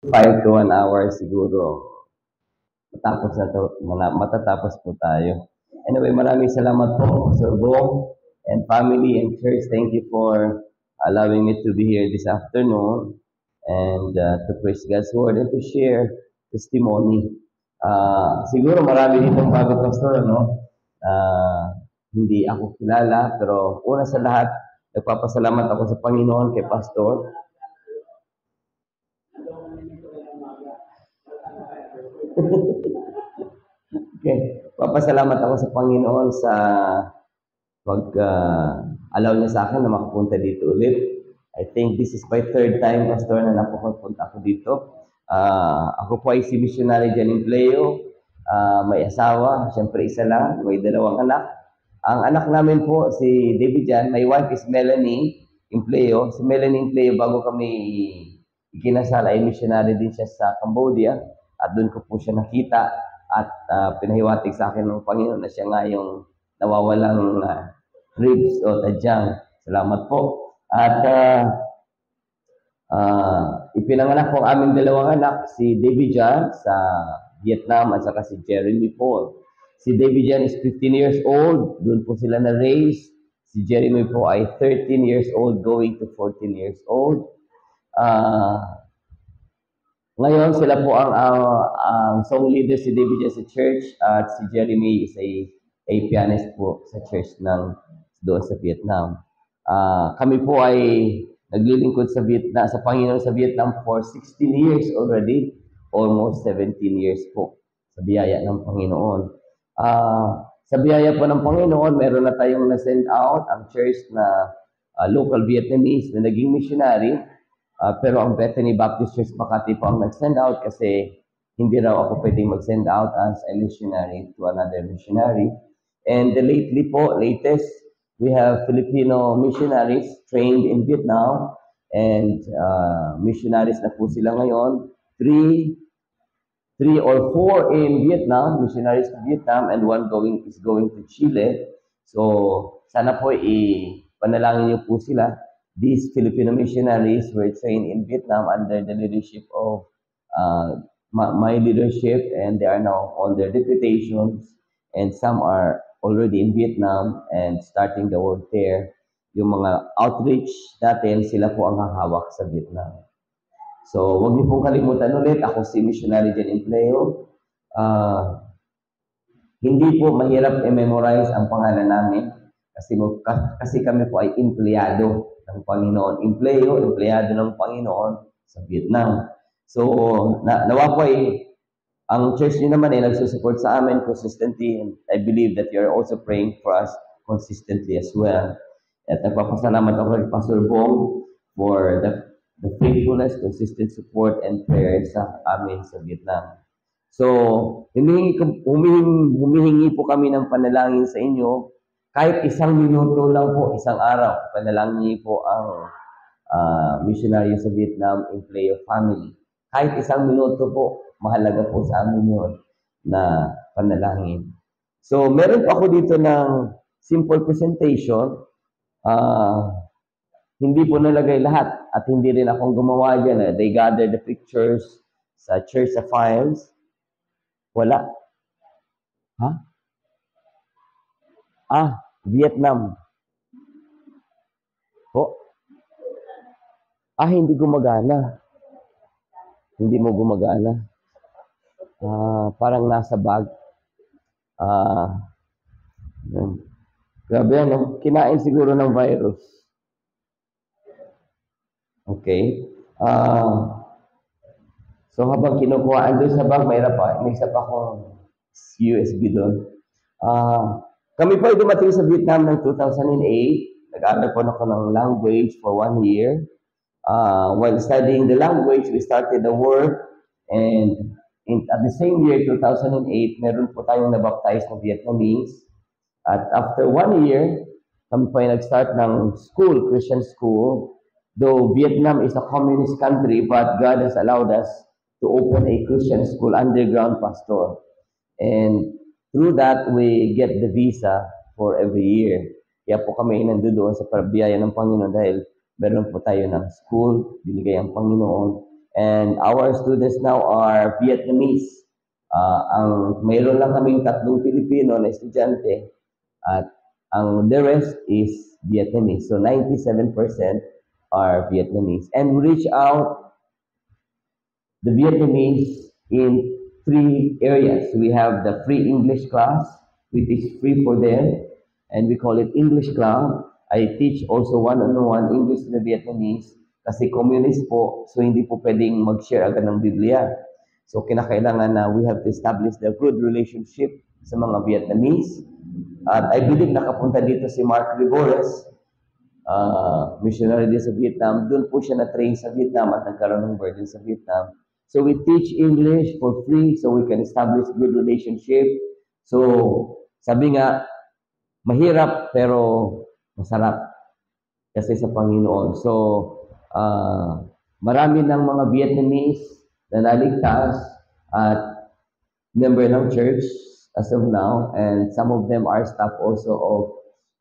5 to 1 hour siguro matapos na to, matatapos po tayo. Anyway, maraming salamat po, Sir Bong and family and church. Thank you for allowing me to be here this afternoon and to praise God's word and to share testimony. Siguro marami ditong bago pastor, no? Hindi ako kilala, pero una sa lahat, nagpapasalamat ako sa Panginoon kay Pastor. Okay. Papasalamat ako sa Panginoon sa pag-allow niya sa akin na makapunta dito ulit. I think this is my third time, Pastor, na napupunta ako dito. Ako po ay si Missionary Jan Impleo. May asawa, siyempre isa lang, may dalawang anak. Ang anak namin po, si David Jan, my wife is Melanie Impleo. Si Melanie Impleo, bago kami ikinasal, ay missionary din siya sa Cambodia. At doon ko po siya nakita at pinahiwatig sa akin ng Panginoon na siya nga yung nawawalang ribs o tadyang. Salamat po. At ipinanganak ko ang aming dalawang anak, si David Jan sa Vietnam at saka si Jeremy Paul. Si David Jan is 15 years old, doon po sila na-raise. Si Jeremy po ay 13 years old going to 14 years old. Ngayon, sila po ang song leader si David Jan sa church at si Jeremy is a pianist po sa church doon sa Vietnam. Kami po ay naglilingkod sa Vietnam, sa Panginoon sa Vietnam for 16 years already, almost 17 years po sa biyaya ng Panginoon. Sa biyaya po ng Panginoon, meron na tayong na-send out ang church na local Vietnamese na naging missionary. Pero ang Bethany Baptist Church Makati po ang nag-send out kasi hindi raw ako pwedeng mag-send out as a missionary to another missionary. And latest, we have Filipino missionaries trained in Vietnam and missionaries na po sila ngayon. Three or four in Vietnam, missionaries to Vietnam, and one is going to Chile. So, sana po panalangin niyo po sila. These Filipino missionaries were trained in Vietnam under the leadership of my leadership, and they are now on their deputations, and some are already in Vietnam and starting the work there. Yung mga outreach natin, sila po ang hahawak sa Vietnam. So, huwag niyo pong kalimutan ulit, ako si Missionary Jan Impleo. Hindi po mahirap i-memorize ang pangalan namin kasi kami po ay empleyado ng Panginoon. Empleyado ng Panginoon sa Vietnam. So, nawa po ang church niyo naman ay nagsusupport sa amin consistently, and I believe that you are also praying for us consistently as well. At nagpapasalamat ako kay Pastor Bong for the faithfulness, consistent support, and prayer sa amin sa Vietnam. So, humihingi po kami ng panalangin sa inyo. Kahit isang minuto lang po, isang araw, panalangin po ang missionary sa Vietnam Impleo family. Kahit isang minuto po, mahalaga po sa amin yun na panalangin. So, meron po ako dito ng simple presentation. Hindi po nalagay lahat at hindi rin akong gumawa dyan. They gathered the pictures sa church sa files. Wala. Vietnam. Hindi gumagana. Hindi mo gumagana. Parang nasa bag. Grabe ano, kinain siguro ng virus. Okay. So habang kinukuhaan doon sa bag, may isa pa akong USB doon. Kami po ay dumating sa Vietnam ng 2008. Nag-aaral po ako ng language for 1 year. While studying the language, we started the work, and at the same year, 2008, meron po tayong nabaptize na Vietnamese. At after 1 year, kami po ay nag-start ng school, Christian school. Though Vietnam is a communist country, but God has allowed us to open a Christian school, underground pastor. And through that, we get the visa for every year. Kaya po kami nandoon sa biyaya ng Panginoon dahil meron po tayo ng school, binigay ang Panginoon, And our students now are Vietnamese. Mayroon lang kaming tatlong Pilipino na estudyante at the rest is Vietnamese. So 97% are Vietnamese. And we reach out the Vietnamese in three areas. We have the free English class, which is free for them, and we call it English Club. I teach also one-on-one English to the Vietnamese kasi communist po, so hindi po pwedeng mag-share agad ng Biblia. So kinakailangan na we have to establish the good relationship sa mga Vietnamese. At I believe nakapunta dito si Mark Ribores, missionary din sa Vietnam. Doon po siya na-train sa Vietnam at nagkaroon ng burden sa Vietnam. So we teach English for free so we can establish good relationship. So sabi nga, mahirap pero masarap kasi sa Panginoon. So marami ng mga Vietnamese na naligtas at member ng church as of now, and some of them are staff also of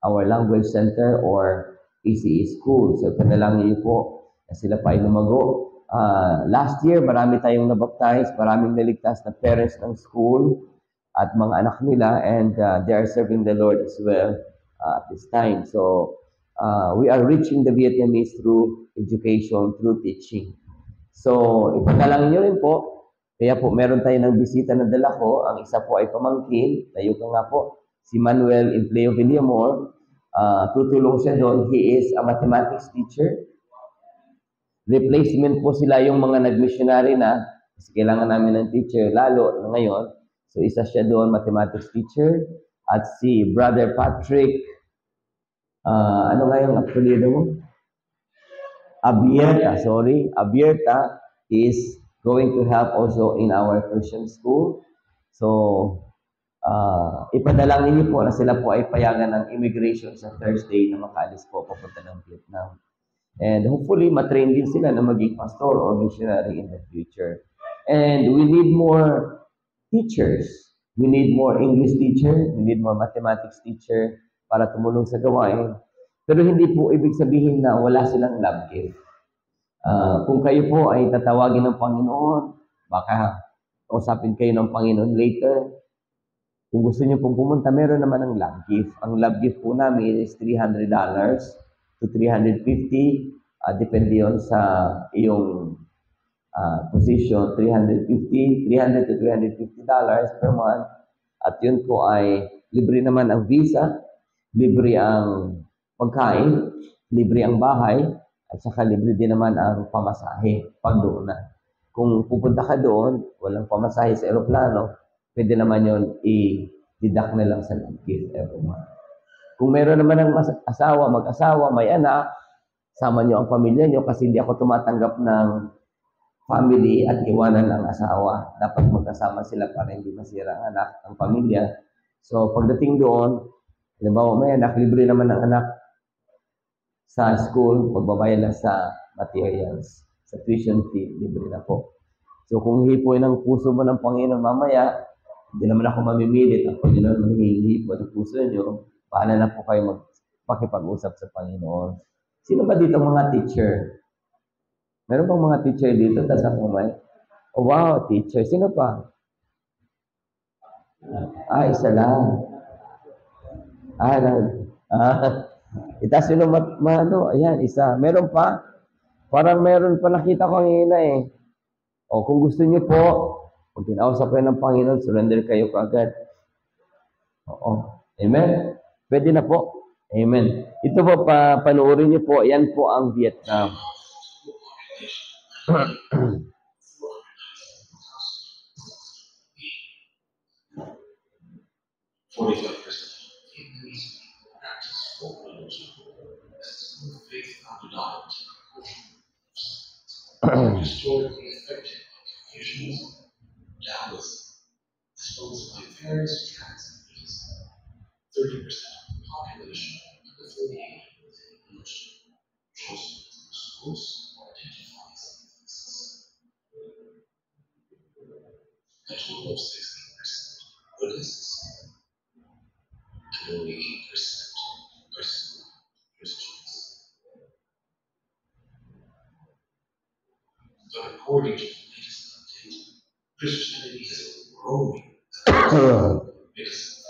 our language center or PCE school. So panalangin niyo po na sila pa ay lumago. Last year, marami tayong nabaptize, maraming naligtas na parents ng school at mga anak nila, and they are serving the Lord as well at this time. So we are reaching the Vietnamese through education, through teaching. So ipanalangin niyo rin po. Kaya po, meron tayo ng bisita na dala ko. Ang isa po ay pamangkin. Tayo ka nga po. Si Manuel Empleo Villamor. Tutulong siya doon. He is a mathematics teacher. Replacement po sila yung mga nag-missionary na. Kasi kailangan namin ng teacher, lalo ngayon. So, isa siya doon, mathematics teacher. At si Brother Patrick, ano nga yung apelyido mo? Abierta is going to help also in our Christian school. So, ipadalangin niyo po na sila po ay payagan ng immigration sa Thursday na makaalis po papunta ng Vietnam. And hopefully, matrain din sila na maging pastor or missionary in the future. And we need more teachers. We need more English teacher. We need more mathematics teacher para tumulong sa gawain. Pero hindi po ibig sabihin na wala silang love gift. Kung kayo po ay tatawagin ng Panginoon, baka kausapin kayo ng Panginoon later. Kung gusto niyo pong pumunta, meron naman ang love gift. Ang love gift po namin is $300 to $350. Depende yon sa iyong position. $300 to $350 per month. At yun po ay libre naman ang visa, libre ang pagkain, libre ang bahay, at saka libre din naman ang pamasahe pag doon na. Kung pupunta ka doon, walang pamasahe sa eroplano, pwede naman yun i-deduct na lang sa gift every month. Kung meron naman ng asawa, mag-asawa, may anak, sama nyo ang pamilya nyo kasi hindi ako tumatanggap ng family at iwanan ng asawa. Dapat magkasama sila para hindi masira ang anak, ang pamilya. So pagdating doon, halimbawa may anak, libre naman ng anak sa school, magbabayad lang sa materials, sa tuition fee, libre na po. So kung hipoy ng puso mo ng Panginoon mamaya, hindi naman ako mamimilit. Ako yun naman hihipo ng puso nyo. Paano na po kayo magpakipag-usap sa Panginoon? Sino ba dito mga teacher? Meron bang mga teacher dito? Tapos ako may, oh, wow, teacher. Sino pa? Isa lang. Itas sino ayan, isa. Meron pa? Parang meron pa nakita ko ngayon eh. O kung gusto niyo po, kung tinausap kayo ng Panginoon, surrender kayo kaagad. Oo. Amen? Pwede na po. Amen. Ito po, panoorin niyo po, yan po ang Vietnam. Historically effective occupations, doubtless disposed by various tracks of peace. 30% of the population under 48 was English. Most schools identifies as a total of 16% Buddhists and only 8% are Christians. But according Christianity has been growing because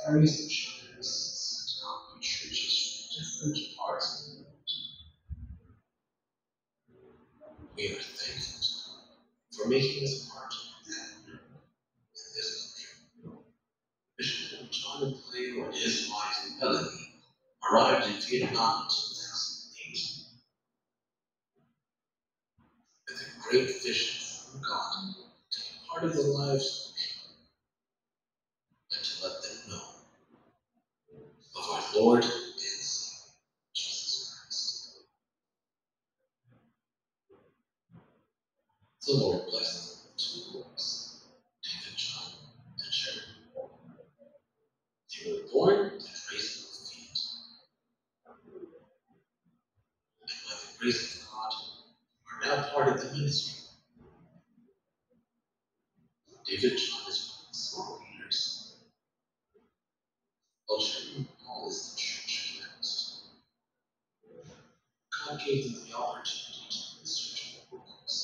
various missionaries set up churches from different parts of the world. We are thankful for making us part of that in this country. Bishop John Playo and his wife Melanie arrived in Vietnam in 2008 with a great vision from God to be part of the lives of people and to let them know of our Lord and Savior, Jesus Christ. The Lord bless them with two boys, David John and Sharon. They were born and raised in the field, and by the grace of God, are now part of the ministry. David John is one of the small leaders, while Sharon Paul is the church evangelist. God gave them the opportunity to minister to the locals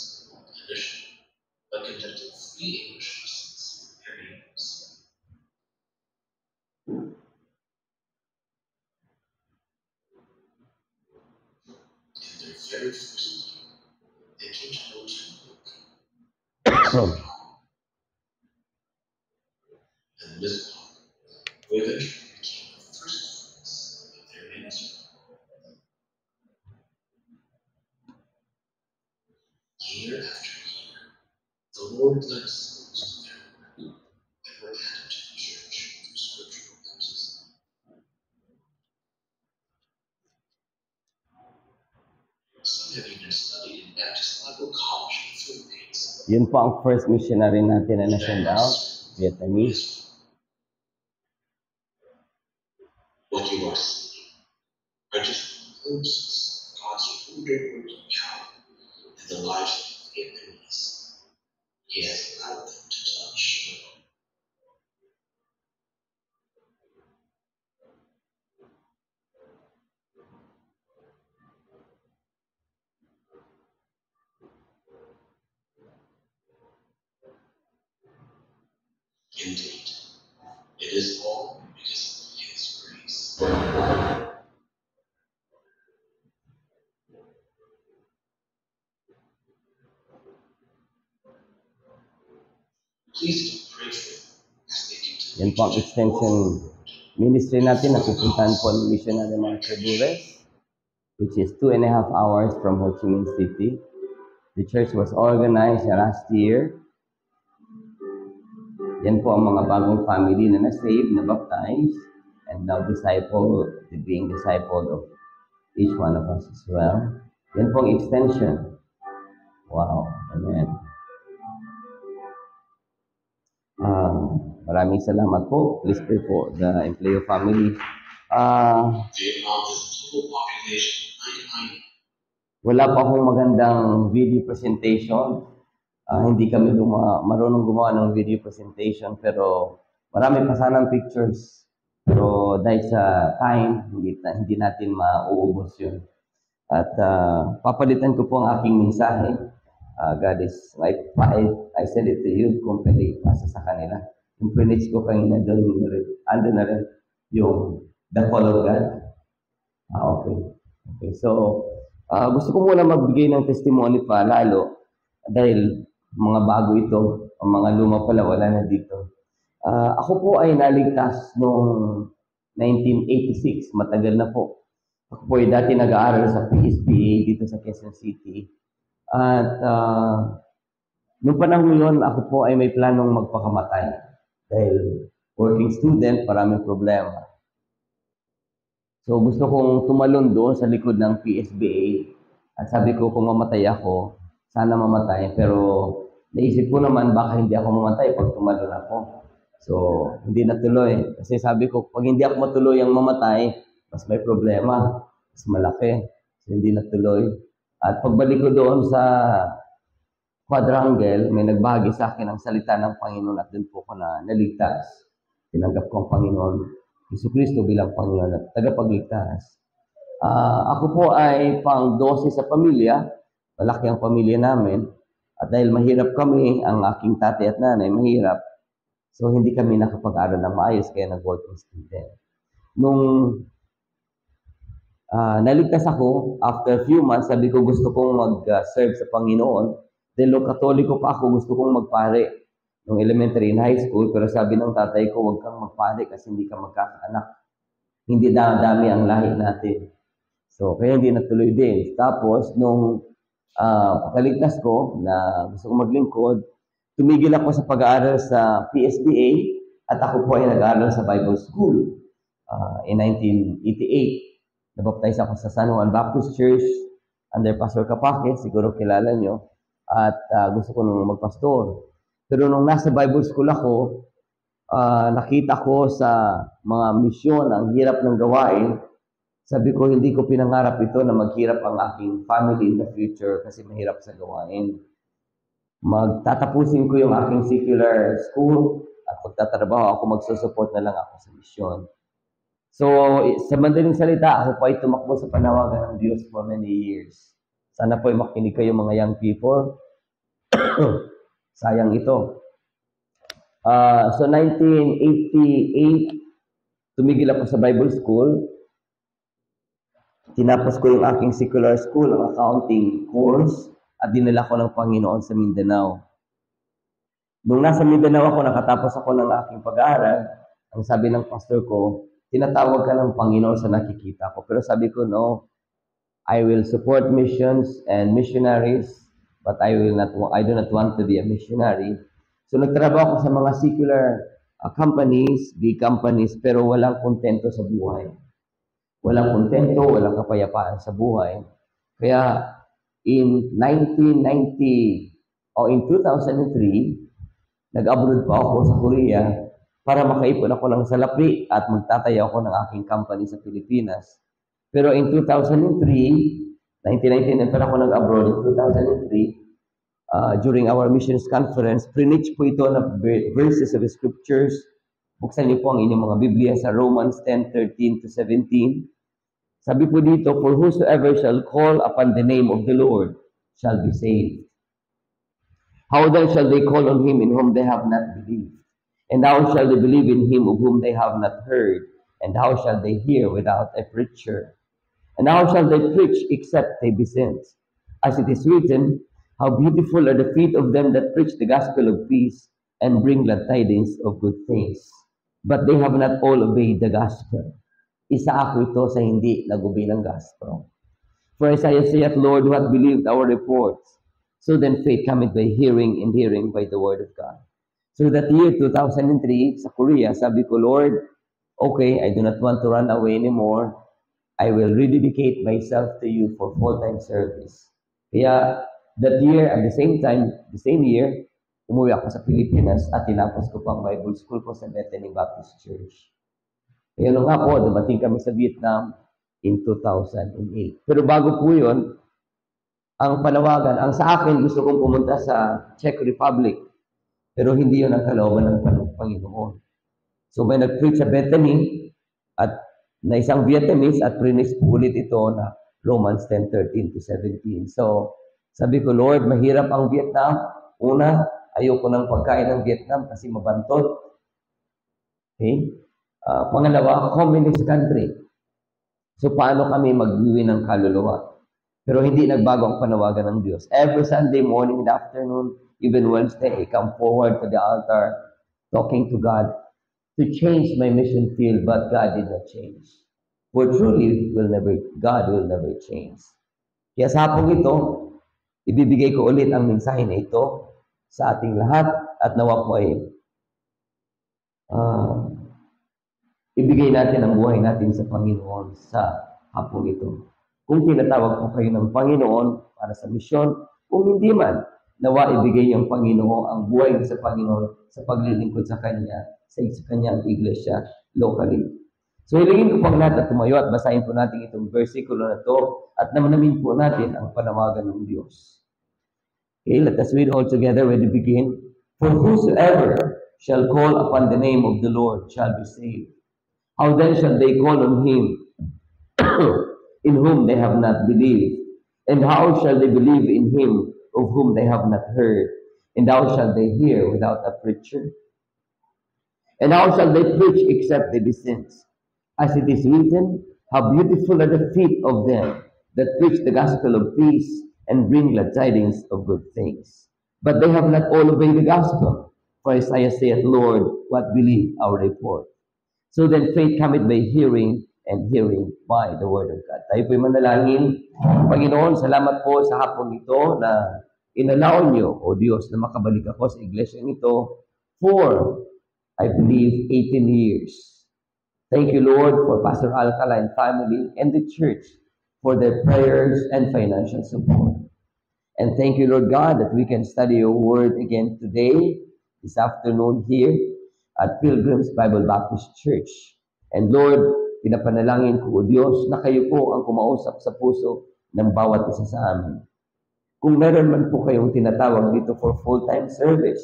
initially by conducting free English lessons for their neighbors. In their very first year, they came to know Luke and Miss Paul, who eventually became the first friends of their ministry. Year after year, the Lord led souls to their work that were added to the church through scriptural baptism. Some have even studied in Baptist Bible College in the Philippines. Yun po ang first missionary natin na na-send out, Vietnamese. What you are seeing are just glimpses of God's wondering working power in the lives of the Vietnamese He has allowed them to touch. Indeed, it is all because of His grace. Please do pray for them as they continue Yan po ang to extension ministry natin na pupuntahan po ng missionary mga Tribures, which is 2.5 hours from Ho Chi Minh City. The church was organized last year. Yan po ang mga bagong family na na-save, na-baptized, and now being discipled of each one of us as well. Yan po ang extension. Wow. Amen. Maraming salamat po. Please pray for the Empleo family. Vietnam has a total population of 99. Wala pa akong magandang video presentation. Hindi kami marunong gumawa ng video presentation, pero marami pa sanang pictures. Pero dahil sa time, hindi natin mauubos yun. At papalitan ko po ang aking mensahe. God is, I send it to you kung pwede ipasa sa kanila. Yung preach ko kanina doon, ando na rin yung the call of God. Okay. So, gusto ko muna magbigay ng testimony pa lalo dahil mga bago ito, ang mga luma pala wala na dito. Ako po ay naligtas noong 1986, matagal na po. Ako po ay dati nag-aaral sa PSBA dito sa Quezon City. At noong panahon yun, ako po ay may planong magpakamatay. Dahil working student, maraming problema. So gusto kong tumalon doon sa likod ng PSBA. At sabi ko, kung mamatay ako, sana mamatay. Pero naisip ko naman, baka hindi ako mamatay pag tumalon ako. So hindi natuloy. Kasi sabi ko, pag hindi ako matuloy ang mamatay, mas may problema. Mas malaki. So hindi natuloy. At pagbalik ko doon sa quadrangle, may nagbahagi sa akin ng salita ng Panginoon at doon po ko na naligtas. Tinanggap ko ang Panginoon, Jesucristo bilang Panginoon at tagapagligtas. Ako po ay pang-12 sa pamilya. Malaki ang pamilya namin. At dahil mahirap kami, ang aking tatay at nanay mahirap, so hindi kami nakapag-aral ng maayos, kaya nag-working student. Nung naligtas ako, after a few months, sabi ko gusto kong mag-serve sa Panginoon. Dahil nung Katoliko pa ako, gusto kong magpare nung elementary and high school, pero sabi ng tatay ko, huwag kang magpare kasi hindi ka magkakaanak. Hindi dami ang lahi natin. So, kaya hindi natuloy din. Tapos, nung pagkaligtas ko na gusto kong maglingkod, tumigil ako sa pag-aaral sa PSBA at ako po ay nag-aaral sa Bible School in 1988. Nabaptize ako sa San Juan Baptist Church under Pastor Capake, siguro kilala nyo, at gusto ko nung magpastor. Pero nung nasa Bible School ako, nakita ko sa mga misyon ang hirap ng gawain. Sabi ko, hindi ko pinangarap ito na maghirap ang aking family in the future kasi mahirap sa gawain. Magtatapusin ko yung aking secular school at pagtatrabaho ako, magsusupport na lang ako sa misyon. So, sa madaling salita, ako pa ay tumakbo sa panawagan ng Diyos for many years. Sana po ay makinig kayo mga young people. Sayang ito. So, 1988, tumigil ako sa Bible School. Tinapos ko yung aking secular school, ang accounting course, at dinala ko ng Panginoon sa Mindanao. Nung nasa Mindanao ako, nakatapos ako ng aking pag-aaral, ang sabi ng pastor ko, tinatawag ka ng Panginoon sa nakikita ko. Pero sabi ko, no, I will support missions and missionaries, but I do not want to be a missionary. So nagtrabaho ako sa mga secular companies, big companies, pero walang kontento sa buhay. Walang kontento, walang kapayapaan sa buhay. Kaya in 2003, nag-abroad pa ako sa Korea para makaipon ako ng salapi at magtatayo ako ng aking company sa Pilipinas. Pero in 1999 ako nag-abroad. In 2003, during our missions conference, preach po ito na verses of the scriptures. Buksan niyo po ang inyong mga Biblia sa Romans 10:13-17. Sabi po dito, for whosoever shall call upon the name of the Lord shall be saved. How then shall they call on him in whom they have not believed? And how shall they believe in him of whom they have not heard? And how shall they hear without a preacher? And how shall they preach except they be sent? As it is written, how beautiful are the feet of them that preach the gospel of peace and bring glad tidings of good things. But they have not all obeyed the gospel. Isa ako ito sa hindi nag-obey ng gospel. For Isaiah saith, Lord, who hath believed our reports? So then faith cometh by hearing, and hearing by the word of God. So that year 2003, sa Korea, sabi ko, Lord, okay, I do not want to run away anymore. I will rededicate myself to you for full-time service. Kaya that year, at the same time, the same year, umuwi ako sa Pilipinas at tinapos ko pang Bible School ko sa Bethany Baptist Church. Kaya nung ako, dumating kami sa Vietnam in 2008. Pero bago po yun, ang panawagan, ang sa akin, gusto kong pumunta sa Czech Republic. Pero hindi yun ang kalooban ng Panginoon. So may nag-preach sa Bethany at na isang Vietnamese at prinis po ulit ito na Romans 10:13-17. So sabi ko, Lord, mahirap ang Vietnam. Una, ayoko ng pagkain ng Vietnam kasi mabantot. Okay? Pangalawa, communist country. So paano kami mag-uwi ng kaluluwa? Pero hindi nagbago ang panawagan ng Diyos. Every Sunday morning and afternoon, even Wednesday, I come forward to the altar talking to God to change my mission field, but God did not change. For truly, God will never change. Kaya sa hapong ito, ibibigay ko ulit ang mensahe na ito sa ating lahat at nawa po ay ibigay natin ang buhay natin sa Panginoon sa hapong ito. Kung tinatawag po kayo ng Panginoon para sa misyon, kung hindi man, nawa ibigay niyo ang Panginoon ang buhay sa Panginoon sa paglilingkod sa Kanya, sa Kanyang iglesia locally. So, hilingin ko pang lahat na tumayo at basahin po natin itong versikulo na to at namanamin po natin ang panawagan ng Diyos. Okay, let us read all together when we begin. For whosoever shall call upon the name of the Lord shall be saved. How then shall they call on him in whom they have not believed? And how shall they believe in him of whom they have not heard? And how shall they hear without a preacher? And how shall they preach except they be sent? As it is written, how beautiful are the feet of them that preach the gospel of peace and bring glad tidings of good things. But they have not all obeyed the gospel. For Isaiah saith, Lord, what believe our report? So then faith cometh by hearing, and hearing by the word of God. Tayo po'y manalangin. Panginoon, salamat po sa hapon ito na inalaw niyo, O Diyos, na makabalik ako sa iglesia nito for, I believe, 18 years. Thank you, Lord, for Pastor Alcala and family and the church for their prayers and financial support. And thank you, Lord God, that we can study your word again today, this afternoon here at Pilgrims Bible Baptist Church. And Lord, pinapanalangin ko, O Diyos, na kayo po ang kumausap sa puso ng bawat isa sa amin. Kung meron man po kayong tinatawag dito for full-time service,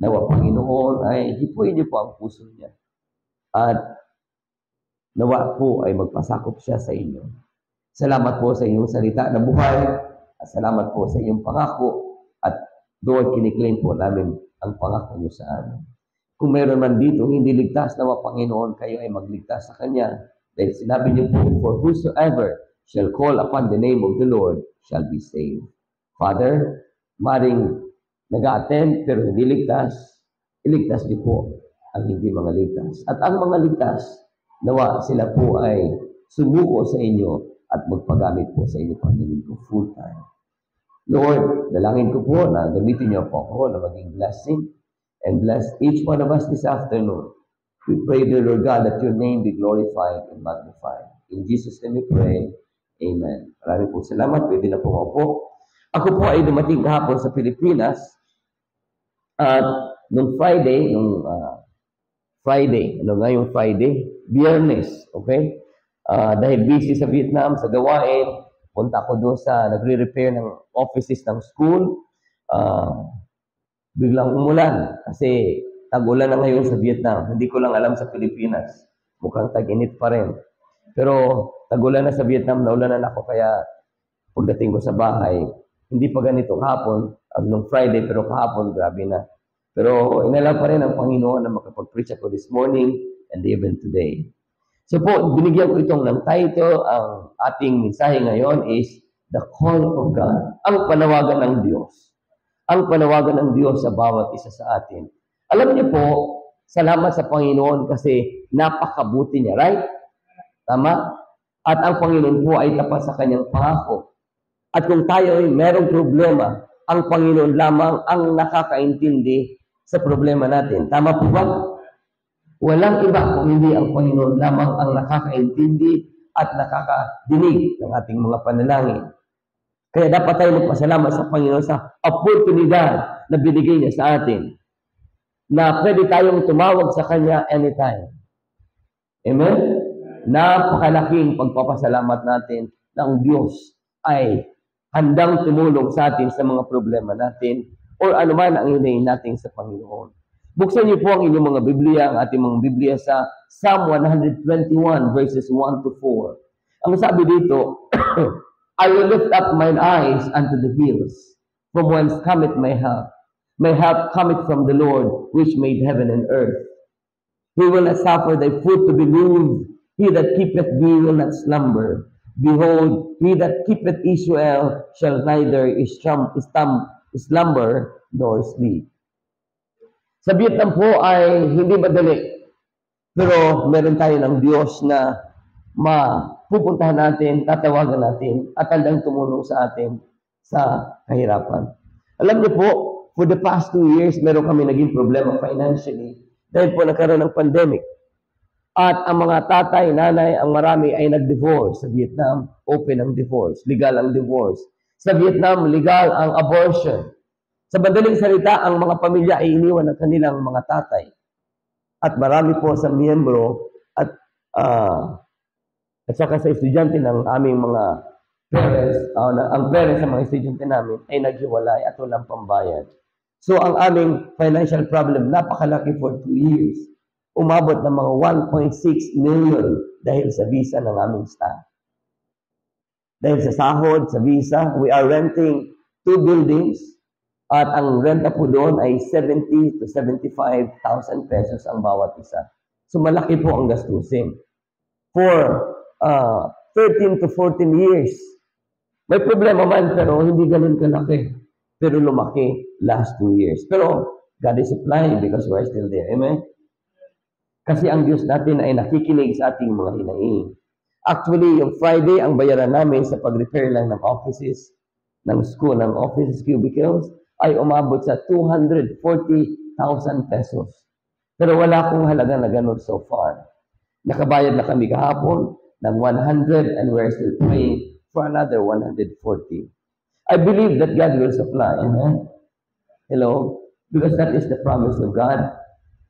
nawa Panginoon ay hipuin niyo po ang puso niya. At nawa po ay magpasakop siya sa inyo. Salamat po sa inyong salita na buhay. At salamat po sa inyong pangako. At Lord, kiniklaim po namin ang pangako niyo sa amin. Kung meron man dito hindi ligtas, nawa Panginoon, kayo ay magligtas sa Kanya. Dahil sinabi niyo po, for whosoever shall call upon the name of the Lord shall be saved. Father, maring nag-attend pero hindi ligtas, iligtas niyo po ang hindi mga ligtas. At ang mga ligtas, nawa sila po ay sumuko sa inyo at magpagamit po sa inyo, Panginoon ko, full time. Lord, dalangin ko po na gamitin niyo po ako na maging blessing and bless each one of us this afternoon. We pray, dear Lord God, that your name be glorified and magnified. In Jesus' name we pray. Amen. Maraming po salamat. Pwede na po ako. Ako po ay dumating kahapon sa Pilipinas. At nung Friday, ngayong Friday, Biyernes, okay? Dahil busy sa Vietnam, sa gawain, punta ko doon sa nagre-repair ng offices ng school. Biglang umulan kasi tag-ulan na ngayon sa Vietnam. Hindi ko lang alam sa Pilipinas. Mukhang tag-init pa rin. Pero tag-ulan na sa Vietnam, naulanan ako kaya pagdating ko sa bahay, hindi pa ganito kahapon, nung Friday, pero kahapon, grabe na. Pero inalaw pa rin ang Panginoon na makapag-preach ako this morning and even today. So po, binigyan ko itong ng title. Ang ating mensahe ngayon is The Call of God. Ang panawagan ng Diyos. Ang panawagan ng Diyos sa bawat isa sa atin. Alam niyo po, salamat sa Panginoon kasi napakabuti niya, right? Tama? At ang Panginoon po ay tapat sa kanyang pangako. At kung tayo ay merong problema, ang Panginoon lamang ang nakakaintindi sa problema natin. Tama po ba? Walang iba kung hindi ang Panginoon lamang ang nakakaintindi at nakakadinig ng ating mga panalangin. Kaya dapat tayo magpasalamat sa Panginoon sa oportunidad na binigay niya sa atin na pwede tayong tumawag sa Kanya anytime. Amen? Napakalaking pagpapasalamat natin ng Diyos ay handang tumulong sa atin sa mga problema natin o anuman ang hinahin natin sa Panginoon. Buksan niyo po ang inyong mga Biblia, ang ating mga Biblia sa Psalm 121 verses 1 to 4. Ang sabi dito, I will lift up mine eyes unto the hills, from whence cometh my help. My help cometh from the Lord, which made heaven and earth. He will not suffer thy foot to be moved. He that keepeth thee will not slumber. Behold, he that keepeth Israel shall neither slumber nor sleep. Sa Vietnam po ay hindi madali. Pero meron tayo ng Diyos na mapupuntahan natin, tatawagan natin, at handang tumulong sa atin sa kahirapan. Alam niyo po, for the past 2 years, meron kami naging problema financially dahil po nagkaroon ng pandemic. At ang mga tatay, nanay, ang marami ay nag-divorce. Sa Vietnam, open ang divorce. Legal ang divorce. Sa Vietnam, legal ang abortion. Sa madaling salita, ang mga pamilya ay iniwan ng kanilang mga tatay. At marami po sa miyembro at saka sa estudyante ng aming mga parents, ang parents sa mga estudyante namin ay naghiwalay at walang pambayad. So ang aming financial problem, napakalaki for 2 years. Umabot ng mga 1.6 million dahil sa visa ng aming staff. Dahil sa sahod, sa visa, we are renting 2 buildings, at ang renta po doon ay 70 to 75,000 pesos ang bawat isa. So malaki po ang gastusin. For 13 to 14 years. May problema man pero hindi ganun kalaki. Pero lumaki last 2 years. Pero God is supplying because we're still there. Amen? Kasi ang Diyos natin ay nakikinig sa ating mga hinaing. Actually, yung Friday, ang bayaran namin sa pag-repair lang ng offices, ng school, ng offices, cubicles, ay umabot sa 240,000 pesos. Pero wala akong halaga na ganun so far. Nakabayad na kami kahapon ng 100 and we're still praying for another 140. I believe that God will supply. Amen? Hello? Because that is the promise of God.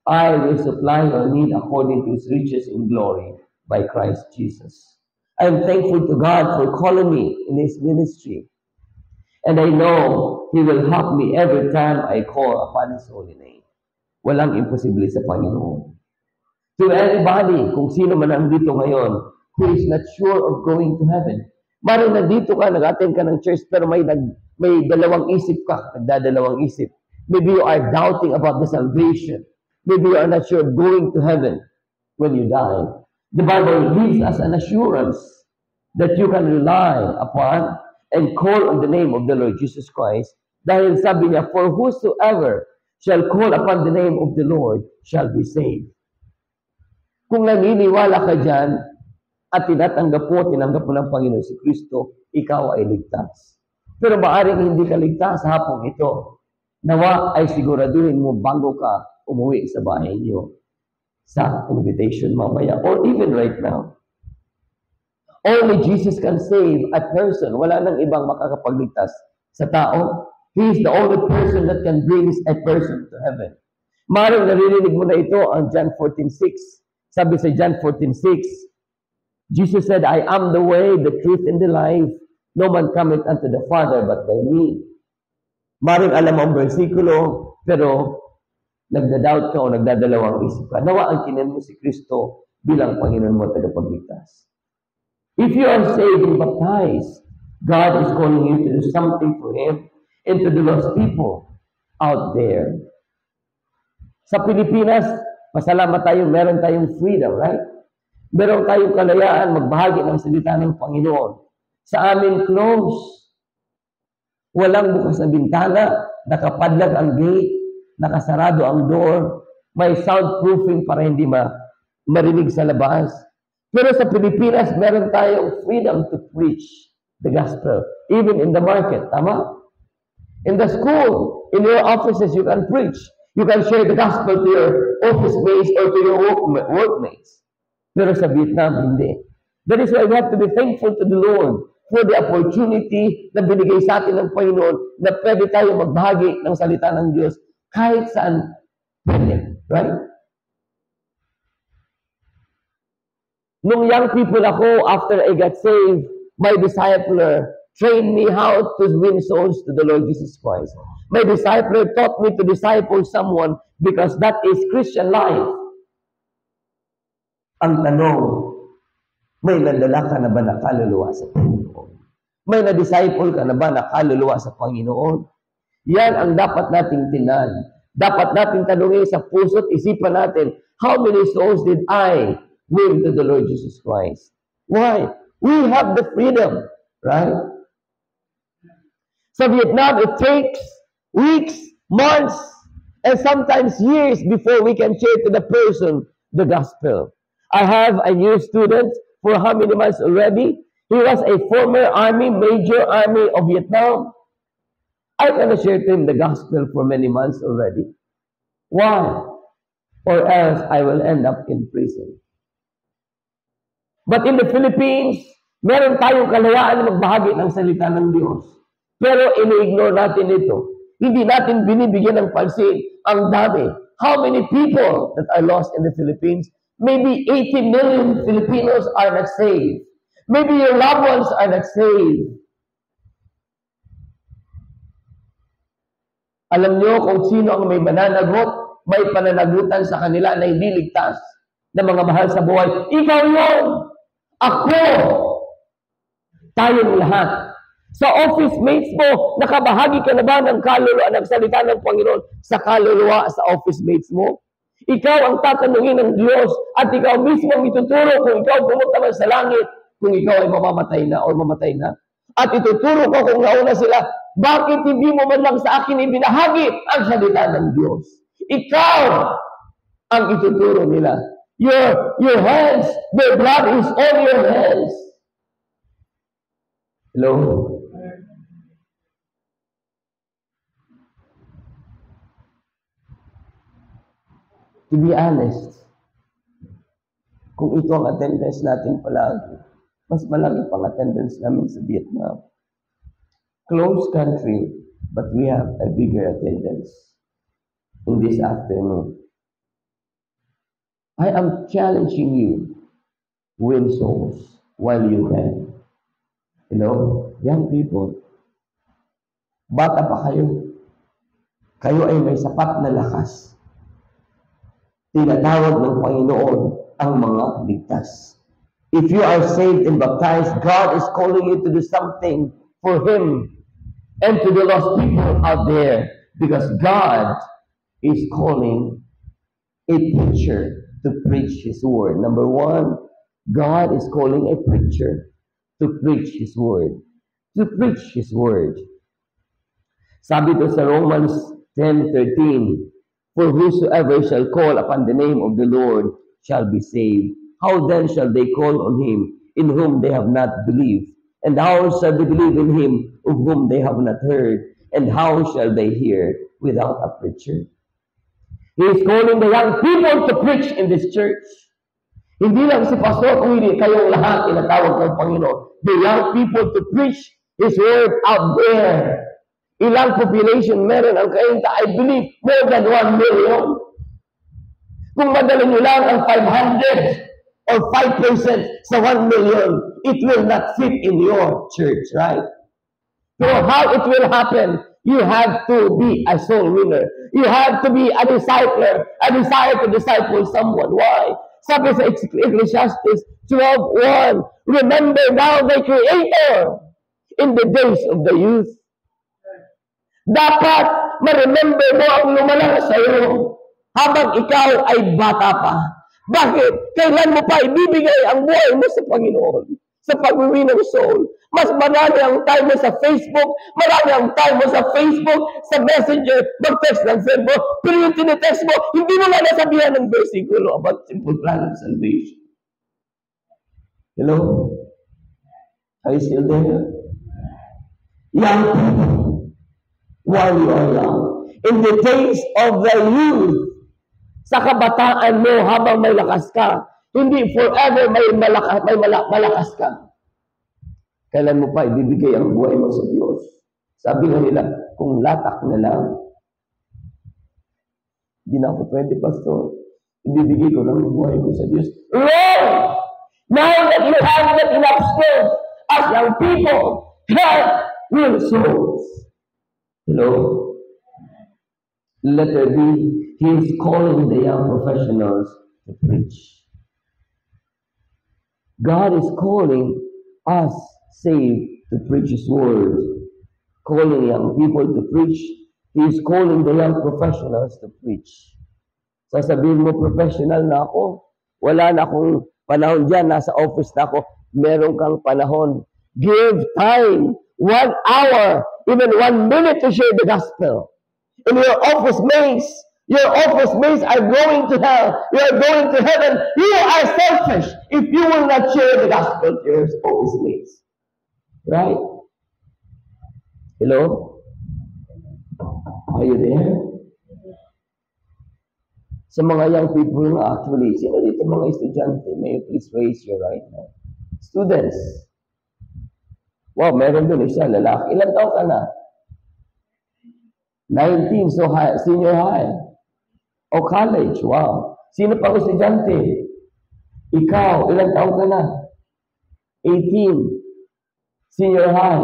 I will supply your need according to His riches in glory by Christ Jesus. I am thankful to God for calling me in His ministry. And I know He will help me every time I call upon His holy name. Walang imposible sa Panginoon. To anybody, kung sino man ang dito ngayon, who is not sure of going to heaven, maring nandito ka, nag-attend ka ng church, pero may dalawang isip ka, nagdadalawang isip. Maybe you are doubting about the salvation. Maybe you are not sure of going to heaven when you die. The Bible gives us an assurance that you can rely upon and call on the name of the Lord Jesus Christ. Dahil sabi niya, for whosoever shall call upon the name of the Lord shall be saved. Kung naniniwala ka dyan at tinanggap mo ng Panginoon si Kristo, ikaw ay ligtas. Pero maaring hindi ka ligtas sa hapong ito. Nawa ay siguraduhin mo bago ka umuwi sa bahay niyo sa invitation mamaya or even right now. Only Jesus can save a person. Wala nang ibang makakapagligtas sa tao. He is the only person that can bring a person to heaven. Maring naririnig mo na ito ang John 14:6. Sabi sa John 14:6, Jesus said, I am the way, the truth, and the life. No man cometh unto the Father but by me. Maring alam mo ang versikulo, pero nagda-doubt ka o nagdadalawang isip ka. Nawa ang kinin mo si Kristo bilang Panginoon mo at tagapagligtas. If you are saved and baptized, God is calling you to do something for Him and to the lost people out there. Sa Pilipinas, pasalamat tayo, meron tayong freedom, right? Meron tayong kalayaan magbahagi ng salita ng Panginoon. Sa amin, close. Walang bukas na bintana, nakapadlag ang gate, nakasarado ang door, may soundproofing para hindi marinig sa labas. Pero sa Pilipinas, meron tayong freedom to preach the gospel, even in the market. Tama? In the school, in your offices, you can preach. You can share the gospel to your office mates or to your workmates. Pero sa Vietnam, hindi. That is why we have to be thankful to the Lord for the opportunity na binigay sa atin ng Panginoon na pwede tayo magbahagi ng salita ng Diyos kahit saan pwede. Right? Nung young people ako, after I got saved, my discipler trained me how to win souls to the Lord Jesus Christ. My discipler taught me to disciple someone because that is Christian life. Ang tanong, may nadala ka na ba na kaluluwa sa Panginoon? May na-disciple ka na ba na kaluluwa sa Panginoon? Yan ang dapat nating tinan. Dapat nating tanungin sa puso't isipan natin, how many souls did I win to the Lord Jesus Christ? Why? We have the freedom, right? Sa Vietnam, it takes weeks, months, and sometimes years before we can share to the person the gospel. I have a new student for how many months already? He was a former Major Army of Vietnam. I cannot share to him the gospel for many months already. Why? Or else I will end up in prison. But in the Philippines, meron tayong kalayaan na magbahagi ng salita ng Diyos. Pero ini-ignore natin ito. Hindi natin binibigyan ng pansin ang dami. How many people that are lost in the Philippines? Maybe 80 million Filipinos are not saved. Maybe your loved ones are not saved. Alam niyo kung sino ang may mananagot, may pananagutan sa kanila na hindi ligtas, na mga mahal sa buhay. Ikaw yun! Ako! Tayong lahat. Sa office mates mo, nakabahagi ka na ba ng kaluluwa, ng salita ng Panginoon sa kaluluwa sa office mates mo? Ikaw ang tatanungin ng Diyos at ikaw mismo ang ituturo kung ikaw pumunta man sa langit, kung ikaw ay mamamatay na o mamatay na. At ituturo ko kung nauna sila, bakit hindi mo man lang sa akin ibinahagi ang salita ng Diyos? Ikaw ang ituturo nila. Your hands, their blood is on your hands. Hello? To be honest, kung ito ang attendance natin palagi, mas malaki pang attendance namin sa Vietnam. Close country, but we have a bigger attendance in this afternoon. I am challenging you, win souls while you can. Young people, bata pa kayo. Kayo ay may sapat na lakas. Tinatawag ng Panginoon ang mga ligtas. If you are saved and baptized, God is calling you to do something for Him and to the lost people out there, because God is calling a preacher to preach His word. Number one, God is calling a preacher to preach His word. To preach His word. Sabi to sa Romans 10:13, for whosoever shall call upon the name of the Lord shall be saved. How then shall they call on Him in whom they have not believed? And how shall they believe in Him of whom they have not heard? And how shall they hear without a preacher? He is calling the young people to preach in this church. Hindi lang si pastor, kung hindi kayong lahat tinatawag ng Panginoon. The young people to preach His word out there. Ilang population meron ang kainta? I believe more than 1 million. Kung madala nyo lang ang 500 or 5% sa 1 million, it will not fit in your church, right? So how it will happen? You have to be a soul winner. You have to be a discipler, a desire to disciple someone. Why? Sabi sa Ecclesiastes 12:1, remember now the Creator in the days of the youth. Dapat ma-remember mo ang lumalang sa iyo habang ikaw ay bata pa. Bakit? Kailan mo pa ibibigay ang buhay mo sa Panginoon? Sa pag-uwi ng soul. Mas marami ang time mo sa Facebook, marami ang time mo sa Facebook, sa Messenger, mag-text ng cellphone, pero yung tinetext mo, hindi mo nga nasabihan ng versikulo about simple plan of salvation. Hello? Are you still there? Young people, while you are young, in the days of the youth, sa kabataan mo habang may lakas ka, hindi forever may malakas ka. Kailan mo pa ibibigay ang buhay mo sa Diyos? Sabi nga nila, kung latak na lang, hindi na ako pwede, pastor. Ibibigay ko ng buhay mo sa Diyos. Lord, now that you have that enough strength as young people, help will souls. Hello? Letter B, He is calling the young professionals to preach. God is calling us saved to preach His word. Calling young people to preach. He is calling the young professionals to preach. Sasabihin mo, professional na ako. Wala na akong panahon dyan. Nasa office na ako. Meron kang panahon. Give time. 1 hour, even 1 minute to share the gospel. In your office mates are going to hell. You are going to heaven. You are selfish if you will not share the gospel to your office mates. Right? Hello? Are you there? Sa mga young people na actually, sino dito mga estudyante? May you please raise your right hand? Students. Wow, meron doon isa, lalaki. Ilan taon ka na? 19, so high, senior high. O college, wow. Sino pang estudyante? Ikaw, ilang taon ka na? 18. Senior high.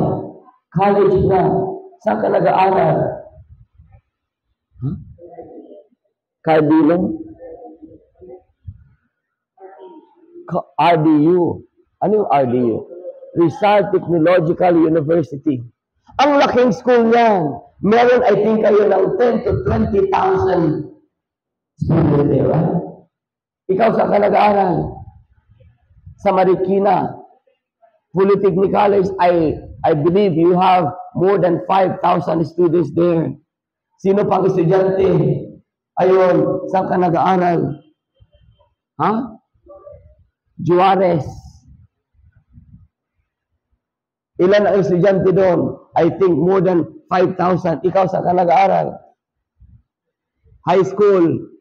College na. Saan ka nag-aaral? Huh? Cardillo? RDU. Ano yung RDU? Rizal Technological University. Ang laking school niyan. Meron, I think, kayo ng 10 to 20,000 students there, right? Ikaw saan ka nag-aaral? Sa Marikina. Polytechnic College, I believe you have more than 5,000 students there. Sino pang estudyante? Ayun, saan ka nag-aaral? Ha? Juarez. Ilan ang estudyante doon? I think more than 5,000. Ikaw saan ka nag-aaral? High school.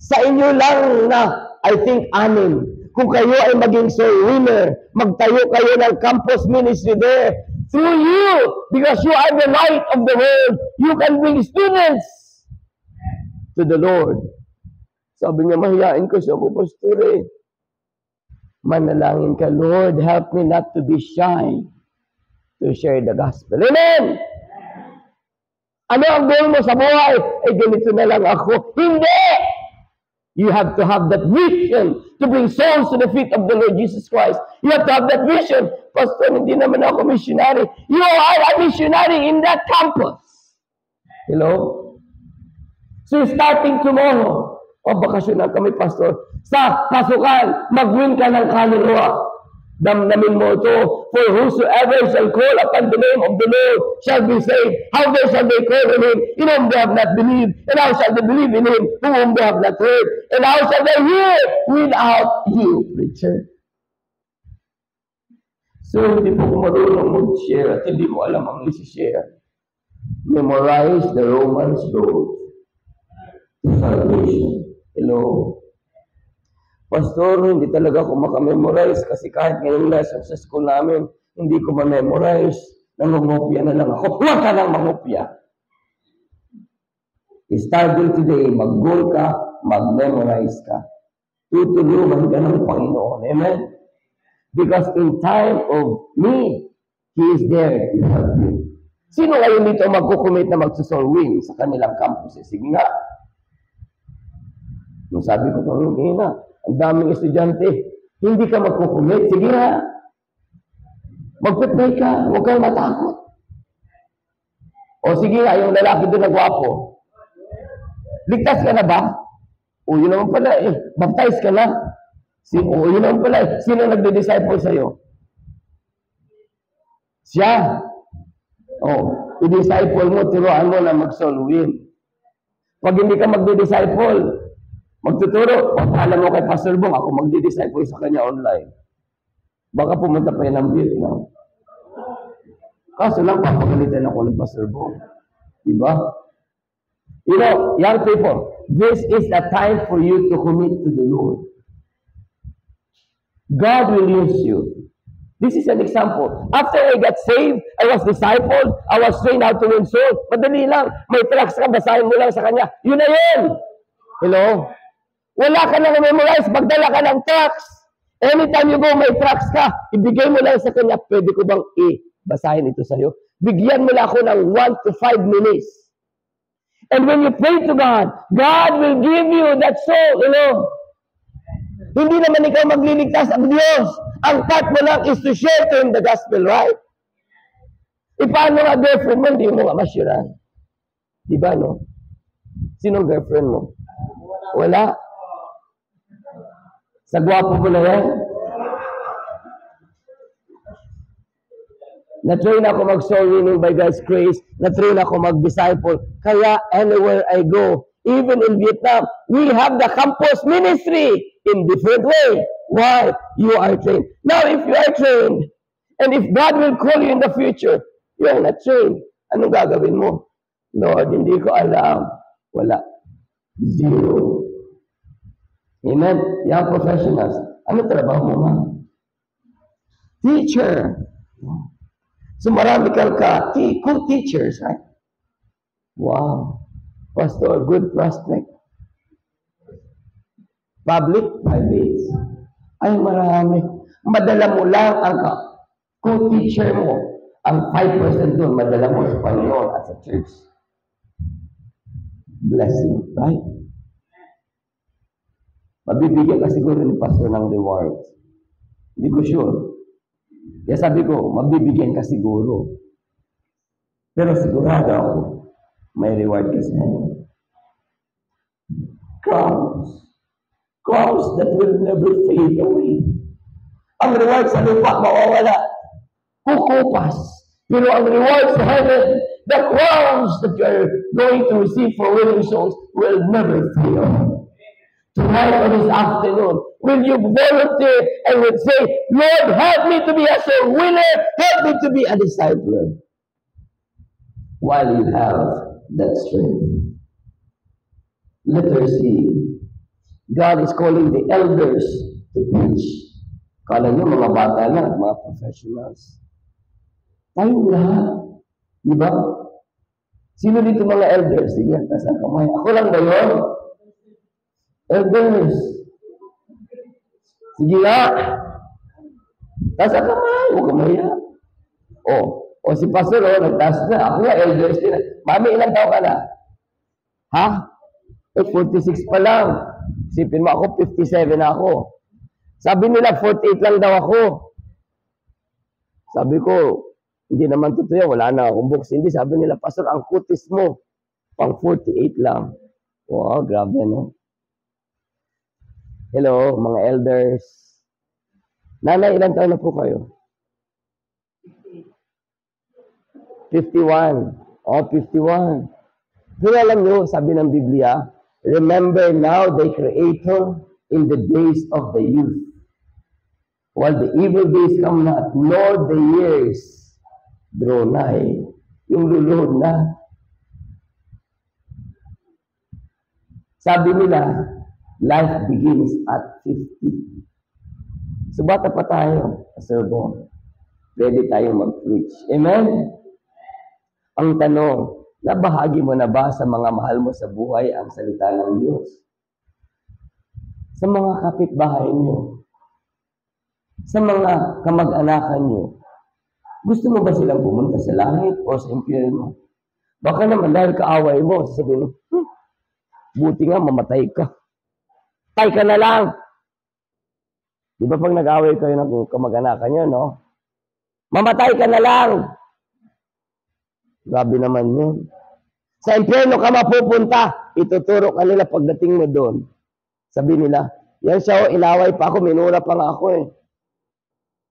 Sa inyo lang na, I think, 6. Kung kayo ay maging soul winner, magtayo kayo ng campus ministry there. Through you, because you are the light of the world, you can bring students to the Lord. Sabi niya, mahiyain ko siya ako, pastor eh. Manalangin ka, Lord, help me not to be shy to share the gospel. Amen! Ano ang goal mo sa buhay? Eh, ganito na lang ako. Hindi! You have to have that vision to bring souls to the feet of the Lord Jesus Christ. You have to have that vision. Pastor, hindi naman ako missionary. You are a missionary in that campus. Hello? So starting tomorrow, bakasyon na kami, Pastor. Sa pasukan, mag-win ka ng kaluluwa. Damdamin mo ito. For whosoever shall call upon the name of the Lord shall be saved. How then shall they call on him in whom they have not believed? And how shall they believe in him whom they have not heard? And how shall they hear without you, preacher? So, hindi po ko marunong mag-share at hindi ko alam ang isi-share. Memorize the Romans road to salvation. Hello? Pastor, hindi talaga ako makamemorize kasi kahit ngayong lesson sa school namin, hindi ko ma-memorize. Nangungopia na lang ako. Huwag ka nang mangopia. Starting today, mag-goal ka, mag-memorize ka. Tutulungan ka ng Panginoon. Amen? Because in time of need, He is there to help you. Sino ngayon dito magkukumit na magsusolwing sa kanilang campuses? Sige nga. Nung sabi ko, hindi na. Ang daming estudyante, hindi ka magkukumit. Sige nga. Magpipray ka. Huwag kang matakot. O sige nga, yung lalaki doon na gwapo. Ligtas ka na ba? O yun naman pala eh. Baptize ka na. O yun naman pala eh. Sino nagde-disciple sa'yo? Siya. O, i-disciple mo, turuan mo na mag-soul win. Pag hindi ka magde-disciple, magtuturo, pagpaalam mo kay Pastor Bong, ako magdi-disciple sa kanya online. Baka pumunta pa yan ng Vietnam. Kaso lang, papagalitan ako ng Pastor Bong. Diba? You know, young people, this is a time for you to commit to the Lord. God will use you. This is an example. After I got saved, I was discipled, I was trained how to win souls. Madali lang. May tracts ka, basahin mo lang sa kanya. Yun na yun. Hello? Wala ka na memorize, magdala ka ng tracts. Anytime you go, may tracts ka. Ibigay mo lang sa kanya, pwede ko bang basahin ito sa'yo? Bigyan mo lang ako ng 1 to 5 minutes. And when you pray to God, God will give you that soul, you know. Hindi naman ikaw magliligtas ang Diyos. Ang part mo lang is to share to Him the gospel, right? Paano nga girlfriend mo, hindi mo nga masyuran. Diba, no? Sinong girlfriend mo? Wala. Sa gwapo mo na yan. Na-train ako mag-soul winning by God's grace. Na-train ako mag-disciple. Kaya anywhere I go, even in Vietnam, we have the campus ministry in different way. Why? You are trained. Now, if you are trained, and if God will call you in the future, you are not trained. Anong gagawin mo? Lord, hindi ko alam. Wala. Zero. Amen? Young professionals. Ano trabaho mo, ma'am? Teacher. So marami kang good teachers, right? Wow. Pastor, good prospect. Public, private. Ay, marami. Madala mo lang ang co-teacher mo. Ang 5% doon, madala mo sa Panginoon at sa church. Blessing, right? Mabibigyan ka siguro ni Pastor ng rewards. Hindi ko sure. Kaya sabi ko, mabibigyan ka siguro. Pero sigurado ako, may reward ka sa inyo. Crowns. Crowns that will never fade away. Ang reward sa lupa, mawawala. Kukupas. Pero ang reward sa heaven, the crowns that you are going to receive for winning souls will never fail. Tonight or this afternoon, will you volunteer and will say, Lord, help me to be a soul winner, help me to be a disciple. While you have that strength. Letter C. God is calling the elders to preach. Kala nyo mga bata lang, mga professionals. Tayong lahat. Di ba? Sino dito mga elders? Sige, nasa kamay. Ako lang ba yun? Elders. Sige nga. Nasa kamay. Huwag kamaya. O si pastor, nagtaas na. Ako nga, elders din. Mami, ilang taon ka na? Ha? 46 pa lang. Sipin mo ako, 57 na ako. Sabi nila, 48 lang daw ako. Sabi ko, hindi naman totoo yan, wala na akong books. Hindi, sabi nila, pastor, ang kutis mo, pang 48 lang. Wow, grabe, no? Hello, mga elders. Nanay, ilang taon na po kayo? 51. 51. Pero alam nyo, sabi ng Biblia, remember now the Creator in the days of the youth, while the evil days come not, nor the years draw nigh. Yung luluhod na. Sabi nila, life begins at 50. So bata pa tayo, Pastor Bo. Ready tayong mag-preach. Amen? Ang tanong, nabahagi mo na ba sa mga mahal mo sa buhay ang salita ng Diyos? Sa mga kapitbahay niyo, sa mga kamag-anakan niyo, gusto mo ba silang pumunta sa langit o sa impyerno? Baka naman dahil kaaway mo, sasabihin mo, buti nga mamatay ka. Tay ka na lang. Di ba pag nag-away kayo ng kamag-anakan niyo, no? Mamatay ka na lang. Grabe naman yun. Sa impyerno ka mapupunta, ituturo ka nila pagdating mo doon. Sabi nila, yan siya, inaway pa ako, minura pa nga ako eh.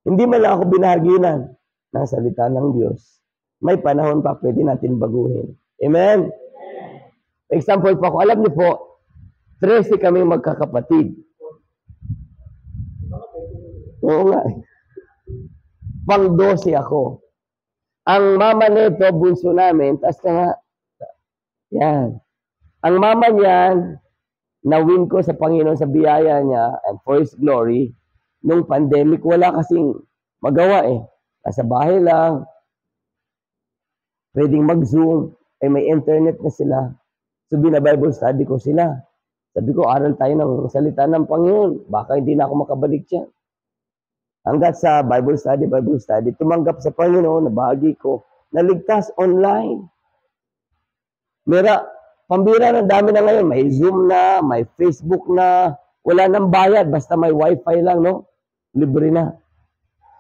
Hindi man lang ako binahaginan ng salita ng Diyos. May panahon pa, pwede natin baguhin. Amen? Example pa ko, alam niyo po, 13 kami magkakapatid. Oo nga. Pang 12 ako. Ang mama nito, bunso namin, taas ka nga. Yan. Ang mama niyan, na-win ko sa Panginoon sa biyaya niya, and for His glory, nung pandemic, wala kasing magawa eh. Nasa bahay lang, pwedeng mag-Zoom, eh may internet na sila. So, bina-Bible study ko sila. Sabi ko, aral tayo ng salita ng Panginoon. Baka hindi na ako makabalik dyan. Hanggat sa Bible study, tumanggap sa Panginoon, nabahagi ko, naligtas online. Pambira ng dami na ngayon, may Zoom na, may Facebook na, wala nang bayad, basta may wifi lang, no? Libre na.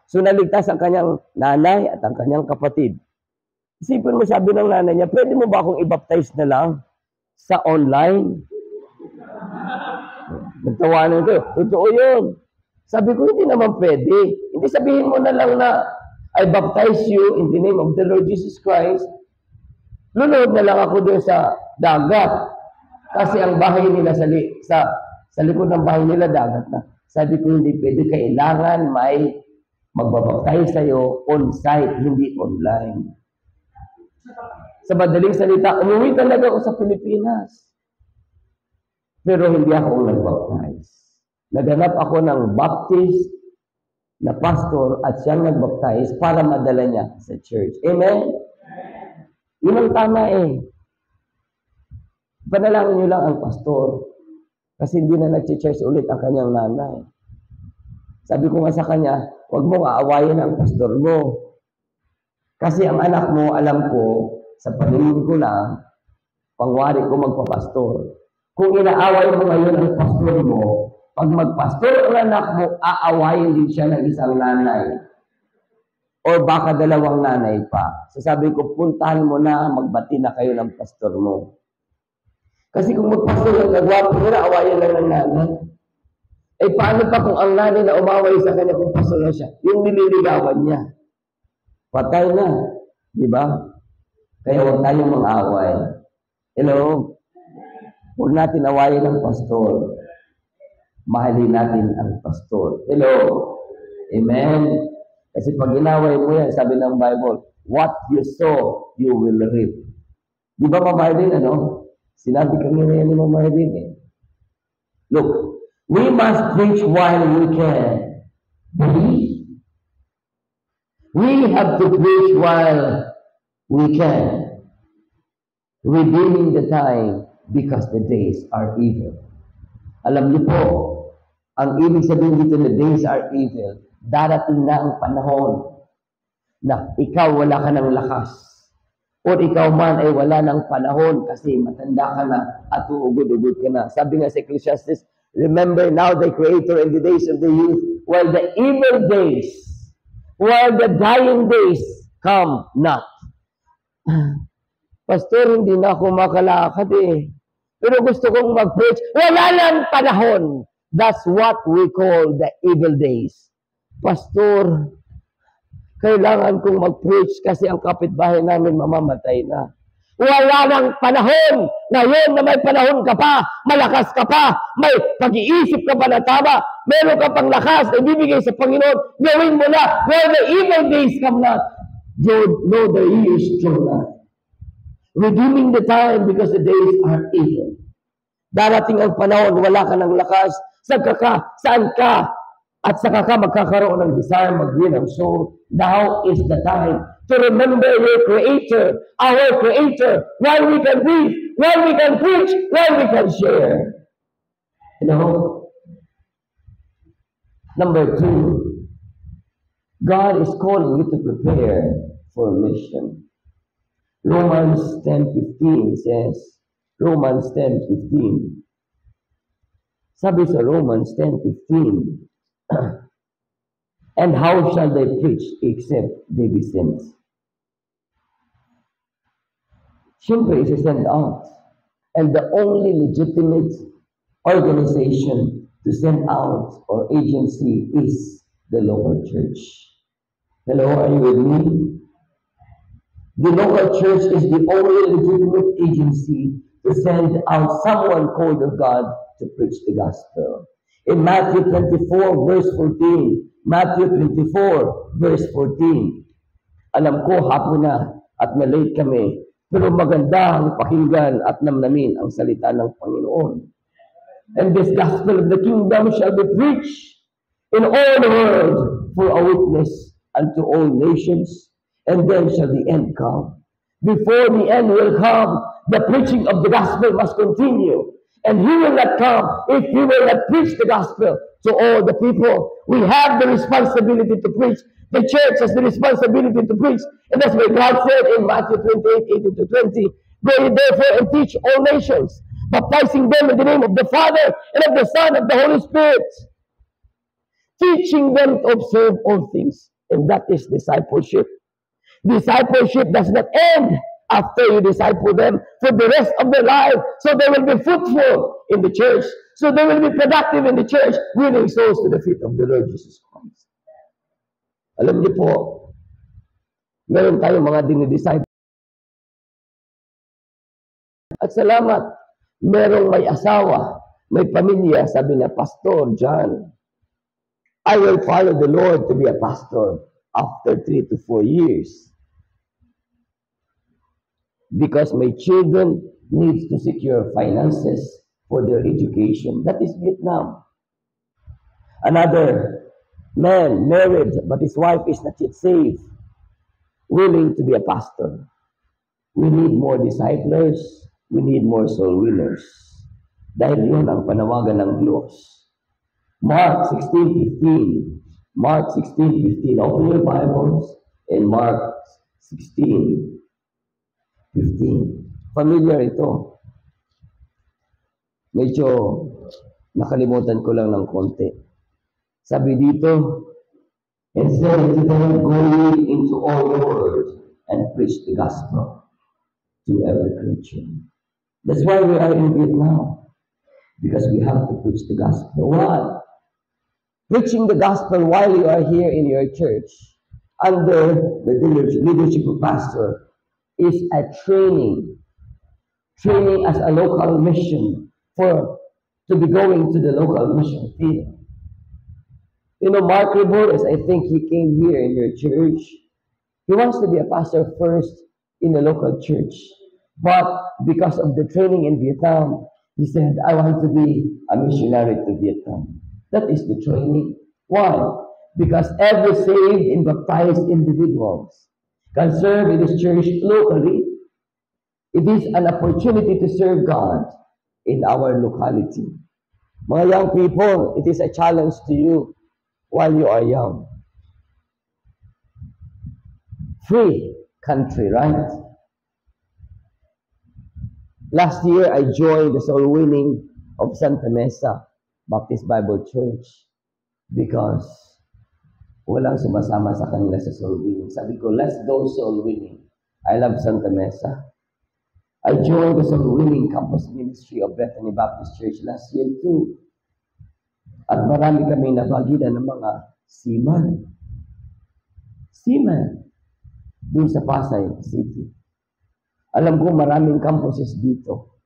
So, naligtas ang kanyang nanay at ang kanyang kapatid. Isipin mo, sabi ng nanay niya, pwede mo ba akong i-baptize na lang sa online? Nagtawanan ko, totoo yun. Sabi ko, hindi naman pwede. Hindi sabihin mo na lang na, I baptize you in the name of the Lord Jesus Christ. Lulod na lang ako doon sa dagat. Kasi ang bahay nila sa likod ng bahay nila dagat na. Sabi ko, hindi pwede. Kailangan may magbabaptize sa'yo on-site, hindi online. Sa madaling salita, umuwi talaga ako sa Pilipinas. Pero hindi ako nag-baptize. Naghanap ako ng Baptist na pastor at siyang nag-baptize para madala niya sa church. Amen? Yun ang tama eh. Panalangin niyo lang ang pastor kasi hindi na nag-church ulit ang kanyang nanay. Sabi ko nga sa kanya, huwag mo aawayin ang pastor mo. Kasi ang anak mo, alam ko, sa paningin ko lang, pangwari ko magpapastor. Kung inaaway mo ngayon ang pastor mo, pag magpastor ang anak mo, aawayin din siya ng isang nanay. Or baka dalawang nanay pa. So sabi ko, puntahan mo na, magbati na kayo ng pastor mo. Kasi kung magpastor lang nagwapo nila, awayan lang ng nanay. Eh paano pa kung ang nanay na umaway sa kanya kung pastor na siya? Yung nililigawan niya. Patay na. Di ba? Kaya huwag tayong mang-away. Hello? Huwag natin awayin ang pastor. Mahalin natin ang pastor. Hello? Amen? Kasi pag inaway mo yan, sabi ng Bible, what you sow, you will reap. Di ba Mama Irene, ano? Sinabi kami na yan ni Mama Irene eh. Look, we must preach while we can. Believe. We have to preach while we can. Redeeming the time because the days are evil. Alam niyo po, ang ibig sabihin dito na days are evil, darating na ang panahon na ikaw wala ka ng lakas. O ikaw man ay wala ng panahon kasi matanda ka na at uugod-ugod ka na. Sabi nga sa Ecclesiastes, remember now the Creator in the days of the youth, while the evil days, while the dying days come not. Pastor, hindi na ako makalakad eh. Pero gusto kong mag-preach. Wala ng panahon. That's what we call the evil days. Pastor, kailangan kong mag-preach kasi ang kapitbahay namin mamamatay na. Wala ng panahon. Ngayon na may panahon ka pa, malakas ka pa, may pag-iisip ka pa na tama, meron ka pang lakas na ibibigay sa Panginoon, gawin mo na. Where the evil days come not, know the years draw not. Redeeming the time because the days are evil. Darating ang panahon, wala ka ng lakas, saan ka, at saka ka magkakaroon ng desire mag-win ang soul. Now is the time to remember your Creator, our Creator, while we can breathe, while we can preach, while we can share. You know? Number 2, God is calling you to prepare for mission. Romans 10:15 says, Romans 10:15. Sabi sa Romans 10:15, and how shall they preach except they be sent? Siyempre, isi-send out. And the only legitimate organization to send out or agency is the local church. Hello, are you with me? The local church is the only legitimate agency to send out someone called of God to preach the gospel. In Matthew 24, verse 14. Matthew 24, verse 14. Alam ko, hapon na at na-late kami. Pero maganda ang pakinggan at namnamin ang salita ng Panginoon. And this gospel of the kingdom shall be preached in all the world for a witness unto all nations. And then shall the end come. Before the end will come, the preaching of the gospel must continue. And he will not come if he will not preach the gospel to all the people. We have the responsibility to preach. The church has the responsibility to preach. And that's why God said in Matthew 28:18-20, go ye therefore and teach all nations, baptizing them in the name of the Father and of the Son and of the Holy Spirit, teaching them to observe all things. And that is discipleship. Discipleship does not end after you disciple them for the rest of their life. So they will be fruitful in the church. So they will be productive in the church, winning souls to the feet of the Lord Jesus Christ. Alam niyo po, meron tayong mga dinidisciple. At salamat, merong may asawa, may pamilya, sabi na, Pastor John, I will follow the Lord to be a pastor after 3 to 4 years. Because my children needs to secure finances for their education. That is Vietnam. Another man married, but his wife is not yet saved, willing to be a pastor. We need more disciples. We need more soul winners. Dahil yun ang panawagan ng Diyos. Mark 16:15. Mark 16:15. Open your Bibles in Mark 16:15. Familiar ito. Medyo nakalimutan ko lang ng konti. Sabi dito, and said to them, go ye into all the world and preach the gospel to every creature. That's why we are in Vietnam, because we have to preach the gospel. Why? Preaching the gospel while you are here in your church under the leadership of pastor is a training as a local mission for to be going to the local mission field. You know, Mark Ribores, I think he came here in your church. He wants to be a pastor first in the local church. But because of the training in Vietnam, he said, I want to be a missionary to Vietnam. That is the training. Why? Because every saved and baptized individuals can serve in this church locally. It is an opportunity to serve God in our locality. Mga young people, it is a challenge to you while you are young. Free country, right? Last year, I joined the soul winning of Santa Mesa Baptist Bible Church because walang sumasama sa kanila sa soul winning. Sabi ko, let's go soul winning. I love Santa Mesa. I joined the soul winning campus ministry of Bethany Baptist Church last year too. At marami kami nabagitan ng mga seaman. Doon sa Pasay City. Alam ko maraming campuses dito.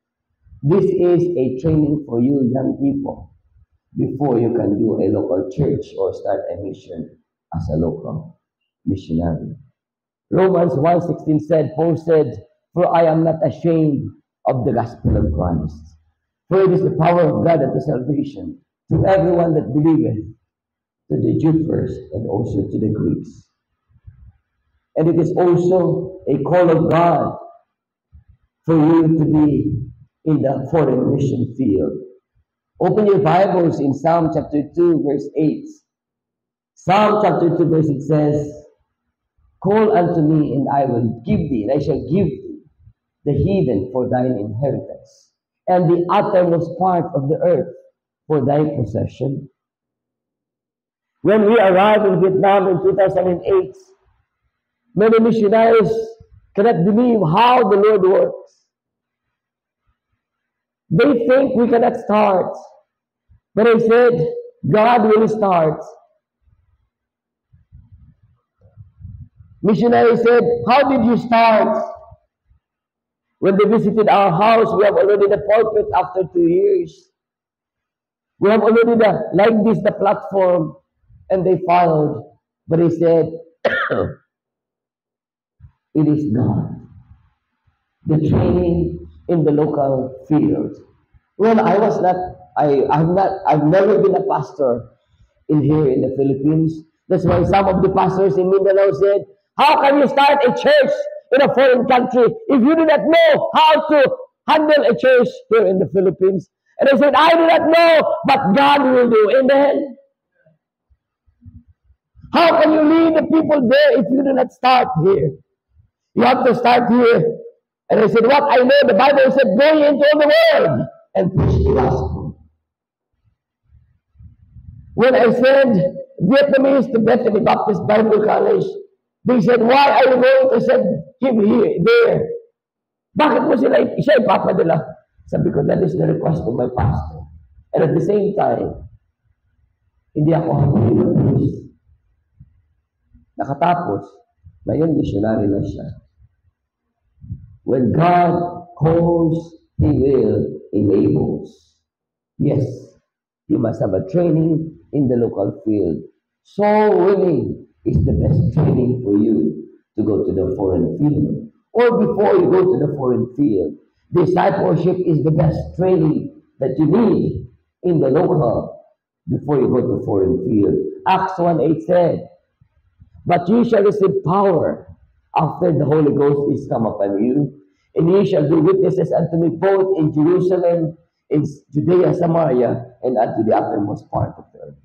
This is a training for you young people before you can do a local church or start a mission as a local missionary. Romans 1:16 said, Paul said, for I am not ashamed of the gospel of Christ. For it is the power of God unto salvation to everyone that believeth, to the Jew first and also to the Greeks. And it is also a call of God for you to be in the foreign mission field. Open your Bibles in Psalm chapter 2, verse 8. Psalm chapter 2, verse 8 says, call unto me, and I will give thee, and I shall give thee the heathen for thine inheritance, and the uttermost part of the earth for thy possession. When we arrived in Vietnam in 2008, many missionaries cannot believe how the Lord works. They think we cannot start. But I said, God will start. Missionary said, how did you start? When they visited our house, we have already the pulpit after 2 years. We have already the platform, and they followed. But he said, it is God. The training in the local field. Well, I've never been a pastor here in the Philippines. That's why some of the pastors in Mindanao said, how can you start a church in a foreign country if you do not know how to handle a church here in the Philippines? And I said, I do not know, but God will do. Amen. How can you lead the people there if you do not start here? You have to start here. And I said, what I know, the Bible said, go into all the world and preach the gospel. When I said Vietnamese to Bethany Baptist Bible College, they said, why are you going to send him here, there? Bakit mo siya ipapadala? Sabi ko, that is the request of my pastor. And at the same time, hindi ako happy with this. Nakatapos, ngayon missionary na siya. When God calls, He will enables. Yes, you must have a training in the local field. Soul winning is the best training for you to go to the foreign field. Or before you go to the foreign field, discipleship is the best training that you need in the local before you go to foreign field. Acts 1:8 said, but you shall receive power after the Holy Ghost is come upon you, and ye shall be witnesses unto me both in Jerusalem, in Judea, Samaria, and unto the uttermost part of the earth.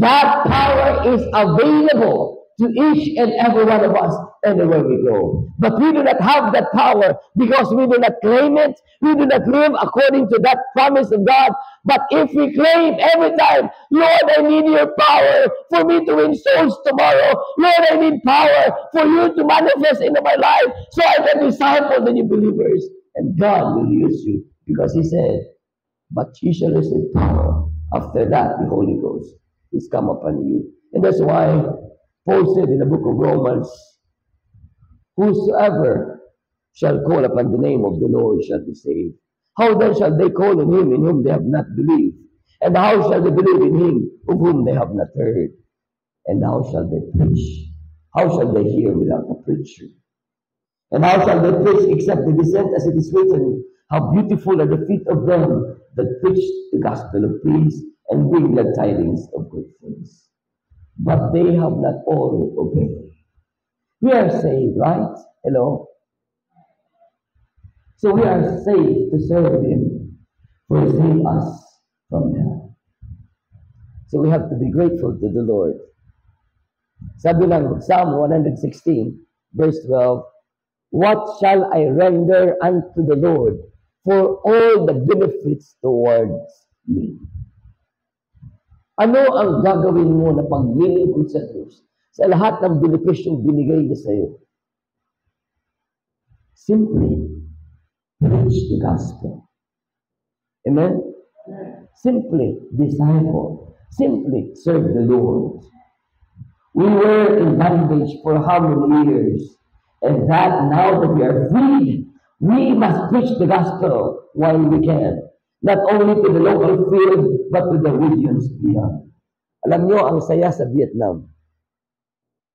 That power is available to each and every one of us anywhere we go. But we do not have that power because we do not claim it. We do not live according to that promise of God. But if we claim every time, Lord, I need your power for me to win souls tomorrow. Lord, I need power for you to manifest into my life so I can disciple the new believers. And God will use you because He said, but ye shall receive power. After that, the Holy Ghost is come upon you. And that's why Paul said in the book of Romans, whosoever shall call upon the name of the Lord shall be saved. How then shall they call on him in whom they have not believed? And how shall they believe in him of whom they have not heard? And how shall they preach? How shall they hear without a preacher? And how shall they preach except they be sent, as it is written, how beautiful are the feet of them that preach the gospel of peace and bring glad tidings of good things. But they have not all obeyed. We are saved, right? Hello? So we are saved to serve Him, for He saved us from hell. So we have to be grateful to the Lord. Sabi lang, Psalm 116, verse 12, what shall I render unto the Lord for all the benefits towards me? Ano ang gagawin mo na paglilingkod sa Diyos sa lahat ng benepisyong binigay niya sa iyo? Simply, preach the gospel. Amen? Simply, disciple. Simply, serve the Lord. We were in bondage for how many years? And that now that we are free, we must preach the gospel while we can. Not only to the local field, but to the regions beyond. Alam nyo, ang saya sa Vietnam.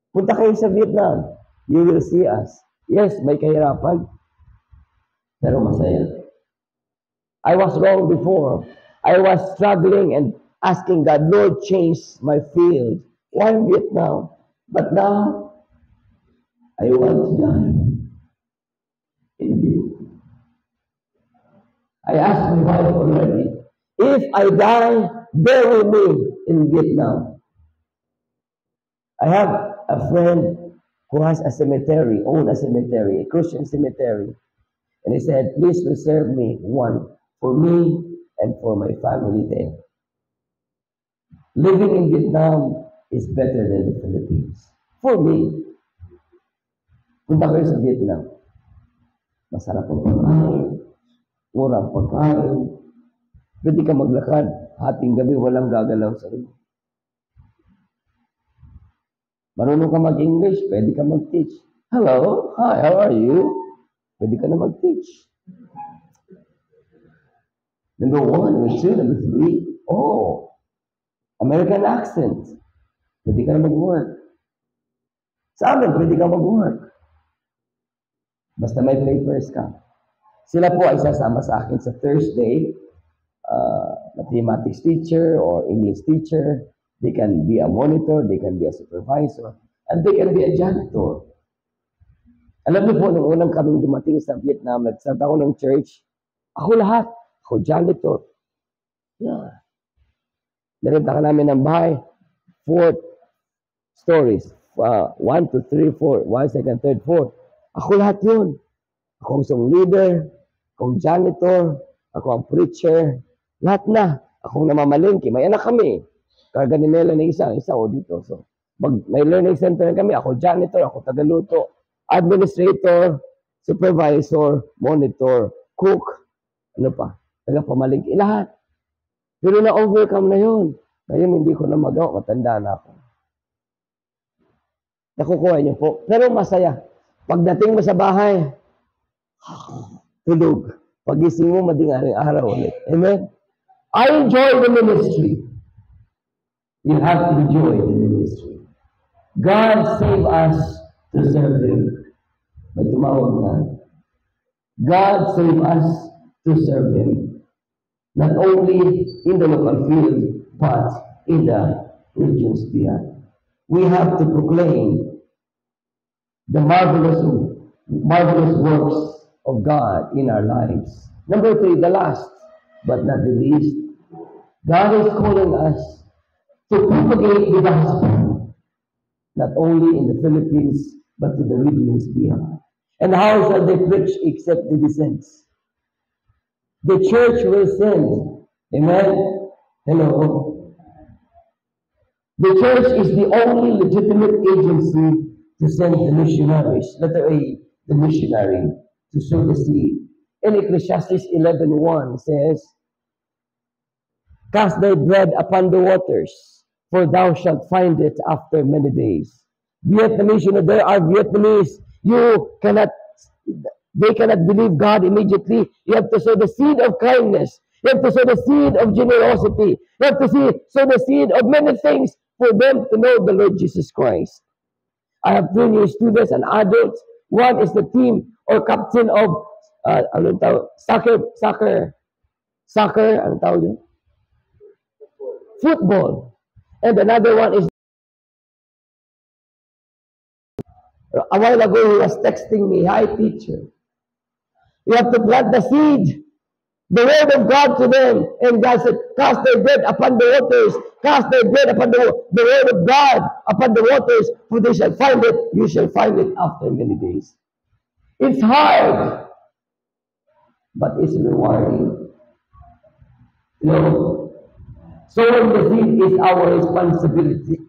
Punta kayo sa Vietnam. You will see us. Yes, may kahirapan. Pero masaya. I was wrong before. I was struggling and asking God, Lord, change my field. Why Vietnam? But now, I want to die in Vietnam. I asked my wife already, if I die, bury me in Vietnam. I have a friend who has a cemetery, own a cemetery, a Christian cemetery. And he said, please reserve me one for me and for my family there. Living in Vietnam is better than the Philippines. For me, punta kayo sa Vietnam. Masarap ang pagkain, murang pagkain, pwede ka maglakad, hating gabi walang gagalaw sa iyo. Marunong ka mag-English, pwede ka mag-teach. Hello, hi, how are you? Pwede ka na mag-teach. Number 1, number 2, number 3, oh, American accent. Pwede ka na mag-work. Sa amin, pwede ka mag-work. Basta may papers ka. Sila po ay sasama sa akin sa Thursday, mathematics teacher or English teacher. They can be a monitor, they can be a supervisor, and they can be a janitor. Alam niyo po, nung unang kaming dumating sa Vietnam, nag-start ako ng church, ako lahat. Ako janitor. Yeah. Narita ka namin ng bahay, 4 stories. 1, 2, 3, 4. 1, 2, 3, 4. Ako lahat yun. Ako ang song leader, ako ang janitor, ako ang preacher, lahat na. Ako ang namamalingki. May anak kami. Karga ni Mela na isa o dito. So, may learning center kami. Ako janitor, ako tagaluto, administrator, supervisor, monitor, cook, ano pa, taga-pamalingki, lahat. Pero na-overcome na yun. Ngayon, hindi ko na magawa. Matanda na ako. Nakukuha niyo po. Pero masaya. Pagdating mo sa bahay, tulog. Pagising mo, madingaring araw ulit. Amen? I enjoy the ministry. You have to enjoy the ministry. God save us to serve Him. May tumawag na. God save us to serve Him. Not only in the local field, but in the regions beyond. We have to proclaim the marvelous works of God in our lives. Number 3, the last, but not the least, God is calling us to propagate the gospel. not only in the Philippines, but to the regions beyond. And how shall they preach except they be sent? The church will send. Amen? Hello? The church is the only legitimate agency to send the missionaries. Letter A, the missionary, to sow the seed. In Ecclesiastes 11:1 says, cast thy bread upon the waters, for thou shalt find it after many days. Vietnamese, there are Vietnamese, they cannot believe God immediately. You have to sow the seed of kindness. You have to sow the seed of generosity. You have to sow the seed of many things for them to know the Lord Jesus Christ. I have 3 new students and adults. One is the team or captain of soccer, anong tawag yun? Football. And another one is, a while ago he was texting me, hi teacher. You have to plant the seed, the word of God to them. And God said, cast their bread upon the waters. Cast their bread upon the word of God upon the waters, for they shall find it. You shall find it after many days. It's hard, but it's rewarding. You know, sowing the seed is our responsibility.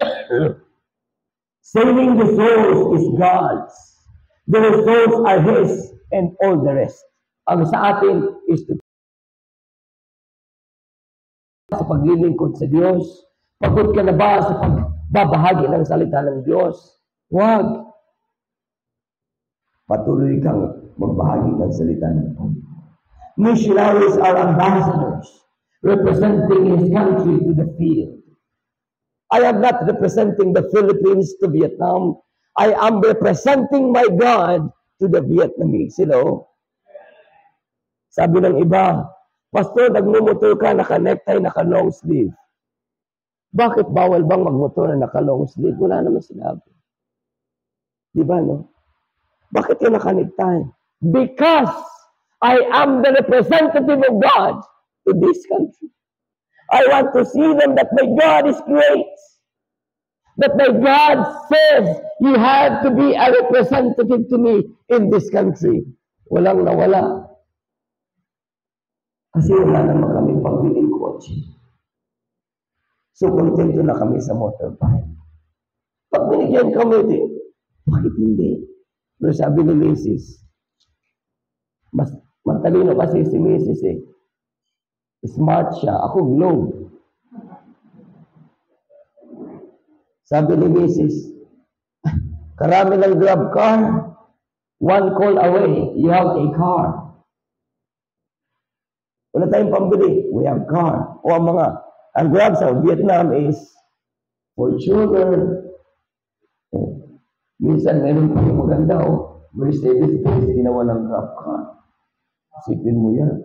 Saving the souls is God's. The souls are His and all the rest. Ang sa atin is to sa paglilingkod sa Diyos. Pagod ka na ba sa pagbabahagi ng salita ng Diyos? Huwag. Patuloy kang magbahagi ng salita ng Diyos. Missionaries are ambassadors representing His country to the field. I am not representing the Philippines to Vietnam. I am representing my God to the Vietnamese. You know? Sabi ng iba, Pastor, nagmumotor ka, naka-necktie, naka-long sleeve. Bakit bawal bang magmotor na naka-long sleeve? Wala naman sinabi. Di ba, no? Bakit ka naka-necktie? Because I am the representative of God to this country. I want to see them that my God is great. That my God says, you have to be a representative to me in this country. Walang nawala. Kasi wala naman kami pagbiling kotse. So, kontento na kami sa motorbike. Pag binigyan kami, bakit hindi? Pero sabi ni Mrs., mas matalino kasi si Mrs. Smart siya. Ako, globe. Sabi ni Mrs., karami ng grab car. One call away, you have a car. Wala tayong pambili. We have car. O ang grab sa Vietnam is Fortuner. Minsan meron pa yung maganda Mercedes Benz, ginawa ng grab car. Isipin mo yan.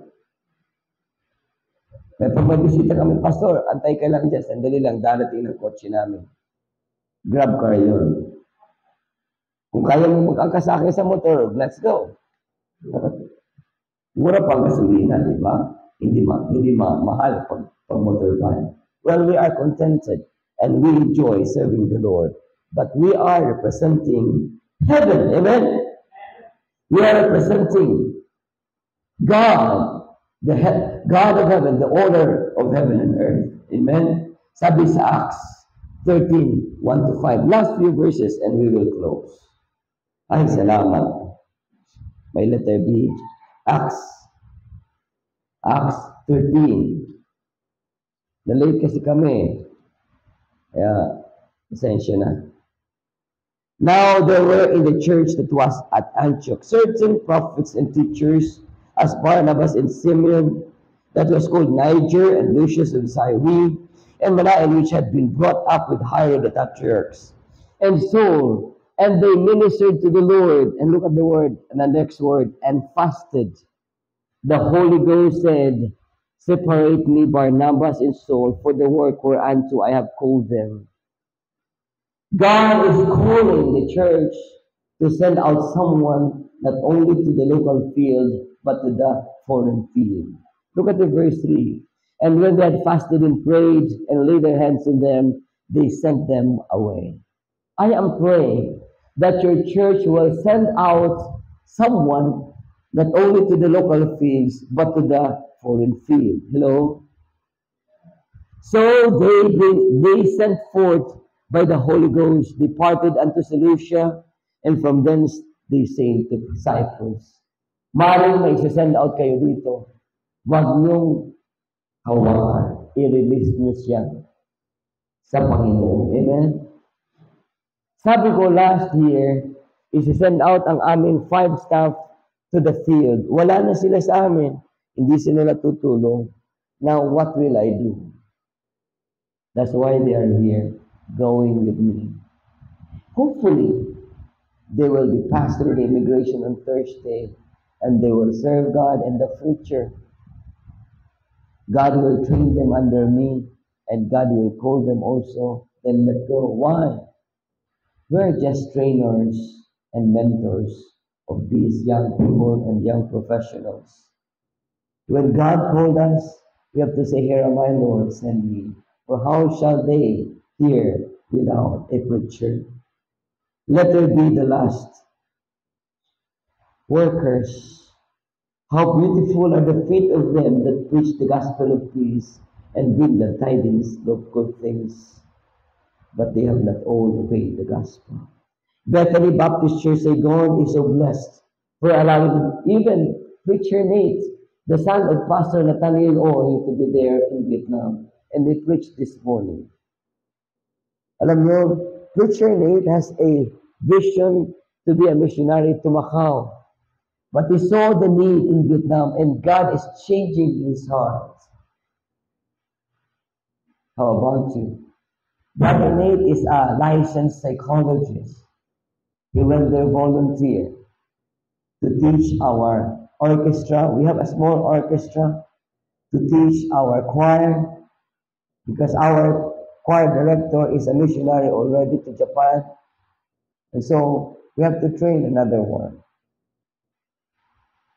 May pagbabisita kami, Pastor, antay ka lang dyan, sandali lang, darating ng kotse namin. Grab car yun. Kung kaya mo magkakasakay sa motor, let's go. Mura pang gasolina, di ba? Hindi mahal pag motor van. Well, we are contented and we enjoy serving the Lord. But we are representing heaven, amen? We are representing God, the God of heaven, the order of heaven and earth. Amen? Sabi sa Acts 13, 1-5. Last few verses and we will close. Ay, salamat. May letter B. Acts 13. Na-late kasi kami. Kaya, pasensya na. Now there were in the church that was at Antioch certain prophets and teachers, as Barnabas and Simeon, that was called Niger, and Lucius of Cyrene, and Manaen, which had been brought up with Herod the Tetrarchs, and Saul, and they ministered to the Lord. And look at the word, and the next word, and fasted. The Holy Ghost said, separate me, Barnabas and Saul, for the work whereunto I have called them. God is calling the church to send out someone not only to the local field, but to the foreign field. Look at the verse 3. And when they had fasted and prayed and laid their hands on them, they sent them away. I am praying that your church will send out someone not only to the local fields, but to the foreign field. Hello? So they sent forth by the Holy Ghost, departed unto Seleucia, and from thence they sailed to Cyprus. Maring may send out kayo dito. Huwag niyong hawakan. I-release niyo siya sa Panginoon. Amen? Sabi ko last year, isi-send out ang aming 5 staff to the field. Wala na sila sa amin. Hindi sila natutulong. Now, what will I do? That's why they are here, going with me. Hopefully, they will be passed through the immigration on Thursday, and they will serve God in the future. God will train them under me, and God will call them also, then let go. Why? We're just trainers and mentors of these young people and young professionals. When God called us, we have to say, "Here am I, Lord, send me." For how shall they hear without a preacher? Let there be the last workers. How beautiful are the feet of them that preach the gospel of peace and bring the tidings of good things. But they have not all obeyed the gospel. Bethany Baptist Church, Saigon, is so blessed for allowing even Preacher Nate, the son of Pastor Nathaniel Oy, to be there in Vietnam. And they preached this morning. Alam nyo, Preacher Nate has a vision to be a missionary to Macau. But he saw the need in Vietnam, and God is changing his heart. How about you? Brother Nate is a licensed psychologist. He went there volunteer to teach our orchestra. We have a small orchestra to teach our choir, because our choir director is a missionary already to Japan. And so we have to train another one.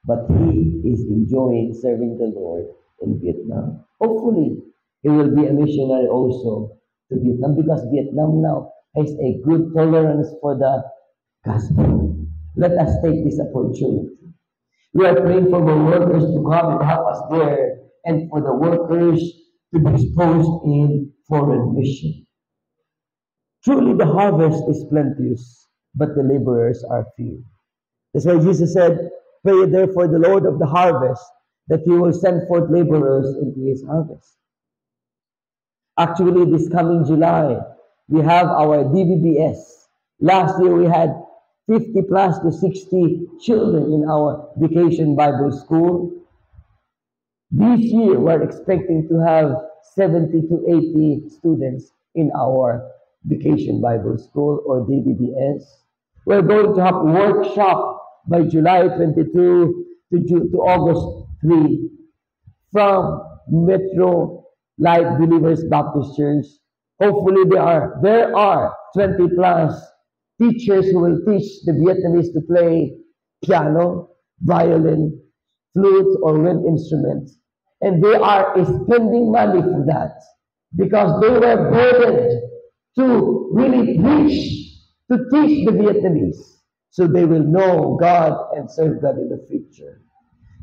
But he is enjoying serving the Lord in Vietnam. Hopefully, he will be a missionary also to Vietnam, because Vietnam now has a good tolerance for the gospel. Let us take this opportunity. We are praying for the workers to come and help us there, and for the workers to be exposed in foreign mission. Truly the harvest is plenteous, but the laborers are few. That's why Jesus said, "Pray therefore the Lord of the harvest, that he will send forth laborers into his harvest." Actually, this coming July, we have our DVBS. Last year, we had 50 plus to 60 children in our Vacation Bible School. This year, we're expecting to have 70 to 80 students in our Vacation Bible School, or DVBS. We're going to have a workshop by July 22 to August 3 from Metro Light Believers Baptist Church. Hopefully there are 20 plus teachers who will teach the Vietnamese to play piano, violin, flute, or wind instruments. And they are spending money for that, because they were burdened to really preach, to teach the Vietnamese, so they will know God and serve God in the future.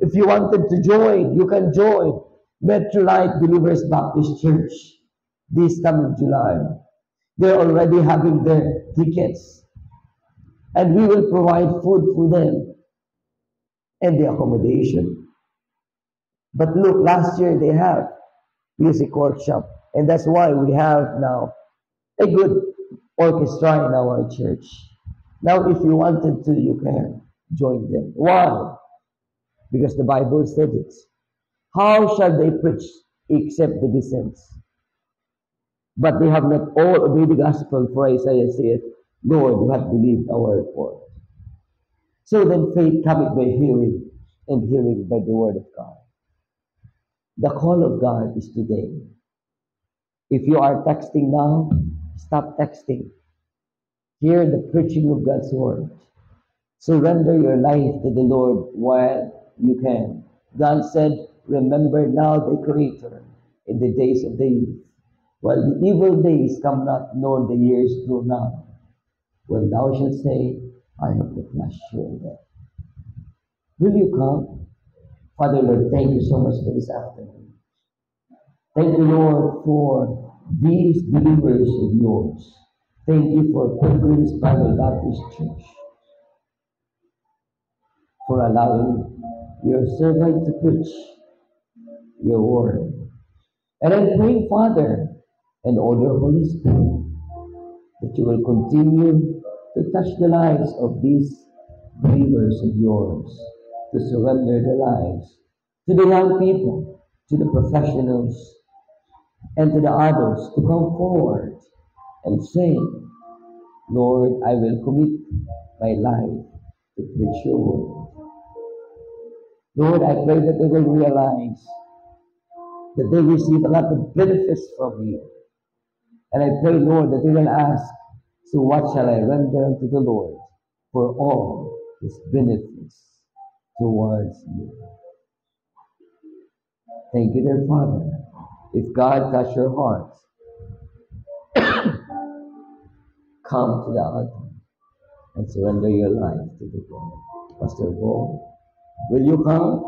If you wanted to join, you can join Metrolite Believers Baptist Church this coming July. They're already having their tickets, and we will provide food for them and the accommodation. But look, last year they have music workshop, and that's why we have now a good orchestra in our church. Now, if you wanted to, you can join them. Why? Because the Bible said it. How shall they preach except they be sent? But they have not all obeyed the gospel, for Isaiah saith, "Lord, who hath believed our report?" So then faith cometh by hearing, and hearing by the word of God. The call of God is today. If you are texting now, stop texting. Hear the preaching of God's word. Surrender your life to the Lord while you can. God said, "Remember now the Creator in the days of the youth, while the evil days come not, nor the years go not." when thou shalt say, I have the pleasure in that. Will you come? Father Lord, thank you so much for this afternoon. Thank you, Lord, for these believers of yours. Thank you for Pilgrims Bible Baptist Church for allowing your servant to preach your word. And I pray, Father, and all your Holy Spirit, that you will continue to touch the lives of these believers of yours, to surrender their lives to the young people, to the professionals, and to the others to come forward and say, Lord, I will commit my life to preach your word. Lord, I pray that they will realize that they receive a lot of benefits from you. And I pray, Lord, that they will ask, so what shall I render unto the Lord for all his benefits towards you? Thank you, dear Father. If God touch your heart, come to the altar and surrender your life to the Lord. Pastor Paul, will you come?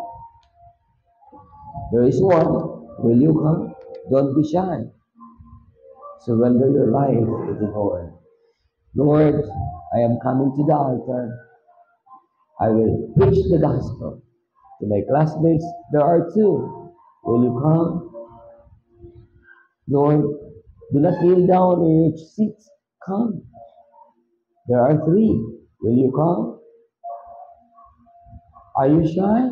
There is one. Will you come? Don't be shy. Surrender your life to the Lord. Lord, I am coming to the altar. I will preach the gospel to my classmates. There are two. Will you come? Lord, do not kneel down in your seat. Come. There are three. Will you come? Are you shy?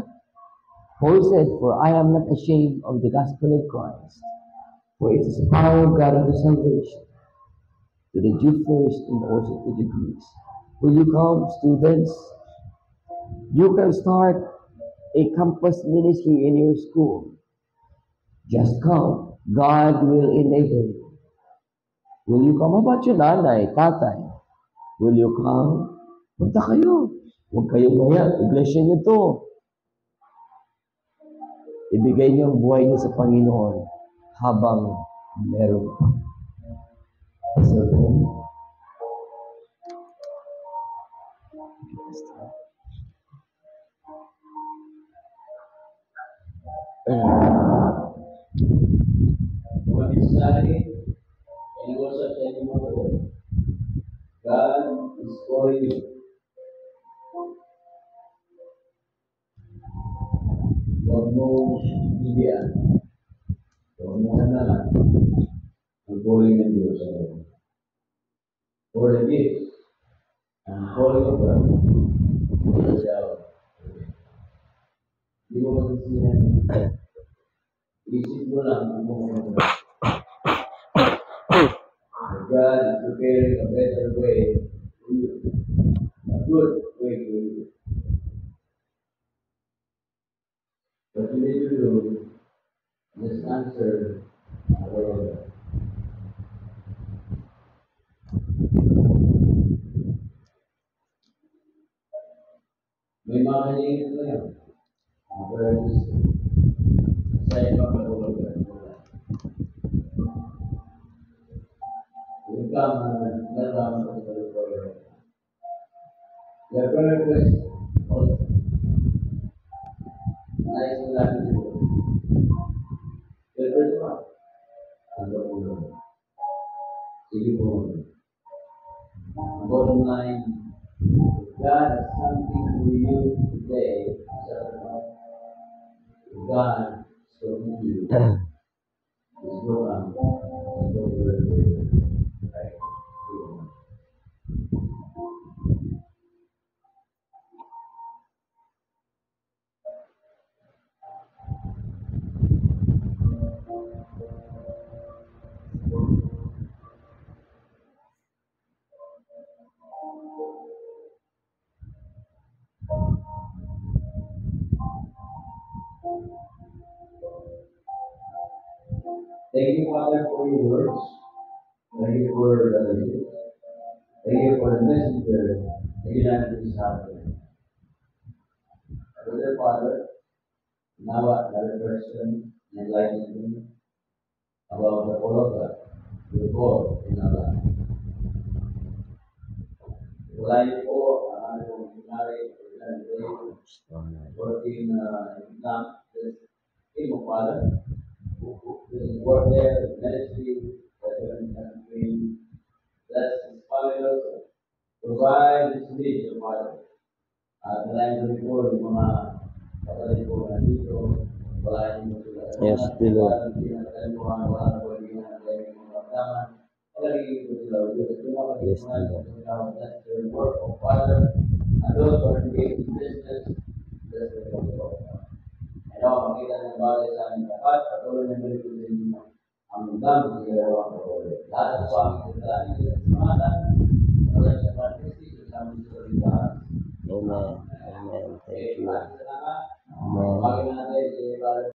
Paul said, for I am not ashamed of the gospel of Christ, for it is the power of God unto salvation, to the Jew first and also to the Greeks. Will you come, students? You can start a campus ministry in your school. Just come. God will enable you. Will you come? How about your nanay, tatay? Will you come? Punta kayo. Huwag kayong maya. Iglesia niyo to. Ibigay niyo ang buhay niyo sa Panginoon habang meron pa. So, what is saying, and also telling you, God is calling you. Huwag mo bigyan. Huwag mo hanalan ang calling ng Diyos sa iyo. For the gift and calling of God is out. Hindi mo masisihan. Isip mo lang ang mga God is preparing a better way for you. A good way for you. What you need to do is answer the word of God. May mga kanilin ko yan. Ang prayers sa ibang matulog ka. Yung ka nalaman ko sa prayer. Your prayer request also. Nais mo lang ito. Your prayer pa. Ang tulog. Sige po. Bottom line, God has something for you today. God is going to go on and go to the right. Thank you, Father, for your words. Thank you for the leaders. Thank you for the messenger. Thank you for this happening. Brother Father, now another person enlightening me about the call of God, your call in our life. July po, ano, July, working in Islam, this team of fathers who work there, ministry, between bless his followers, provide this need of fathers. Kailangan ko po yung mga kapatid ko na dito, wala yung sila. Yes, Dilo. Wala po yung mga kasama. Palagi ko sila. Yes, Dilo. That's the work of Father. And those who are engaged in business, that's the work of God. And ako, makita ng bagay sa aming dapat, patuloy na balik ko din ang dami sa ginawa ko. Lahat ng swami sa dami, sa semana, wala sa practice, sa aming salita. Amen. Amen. Thank you. Salamat. Amen. Bagay natin,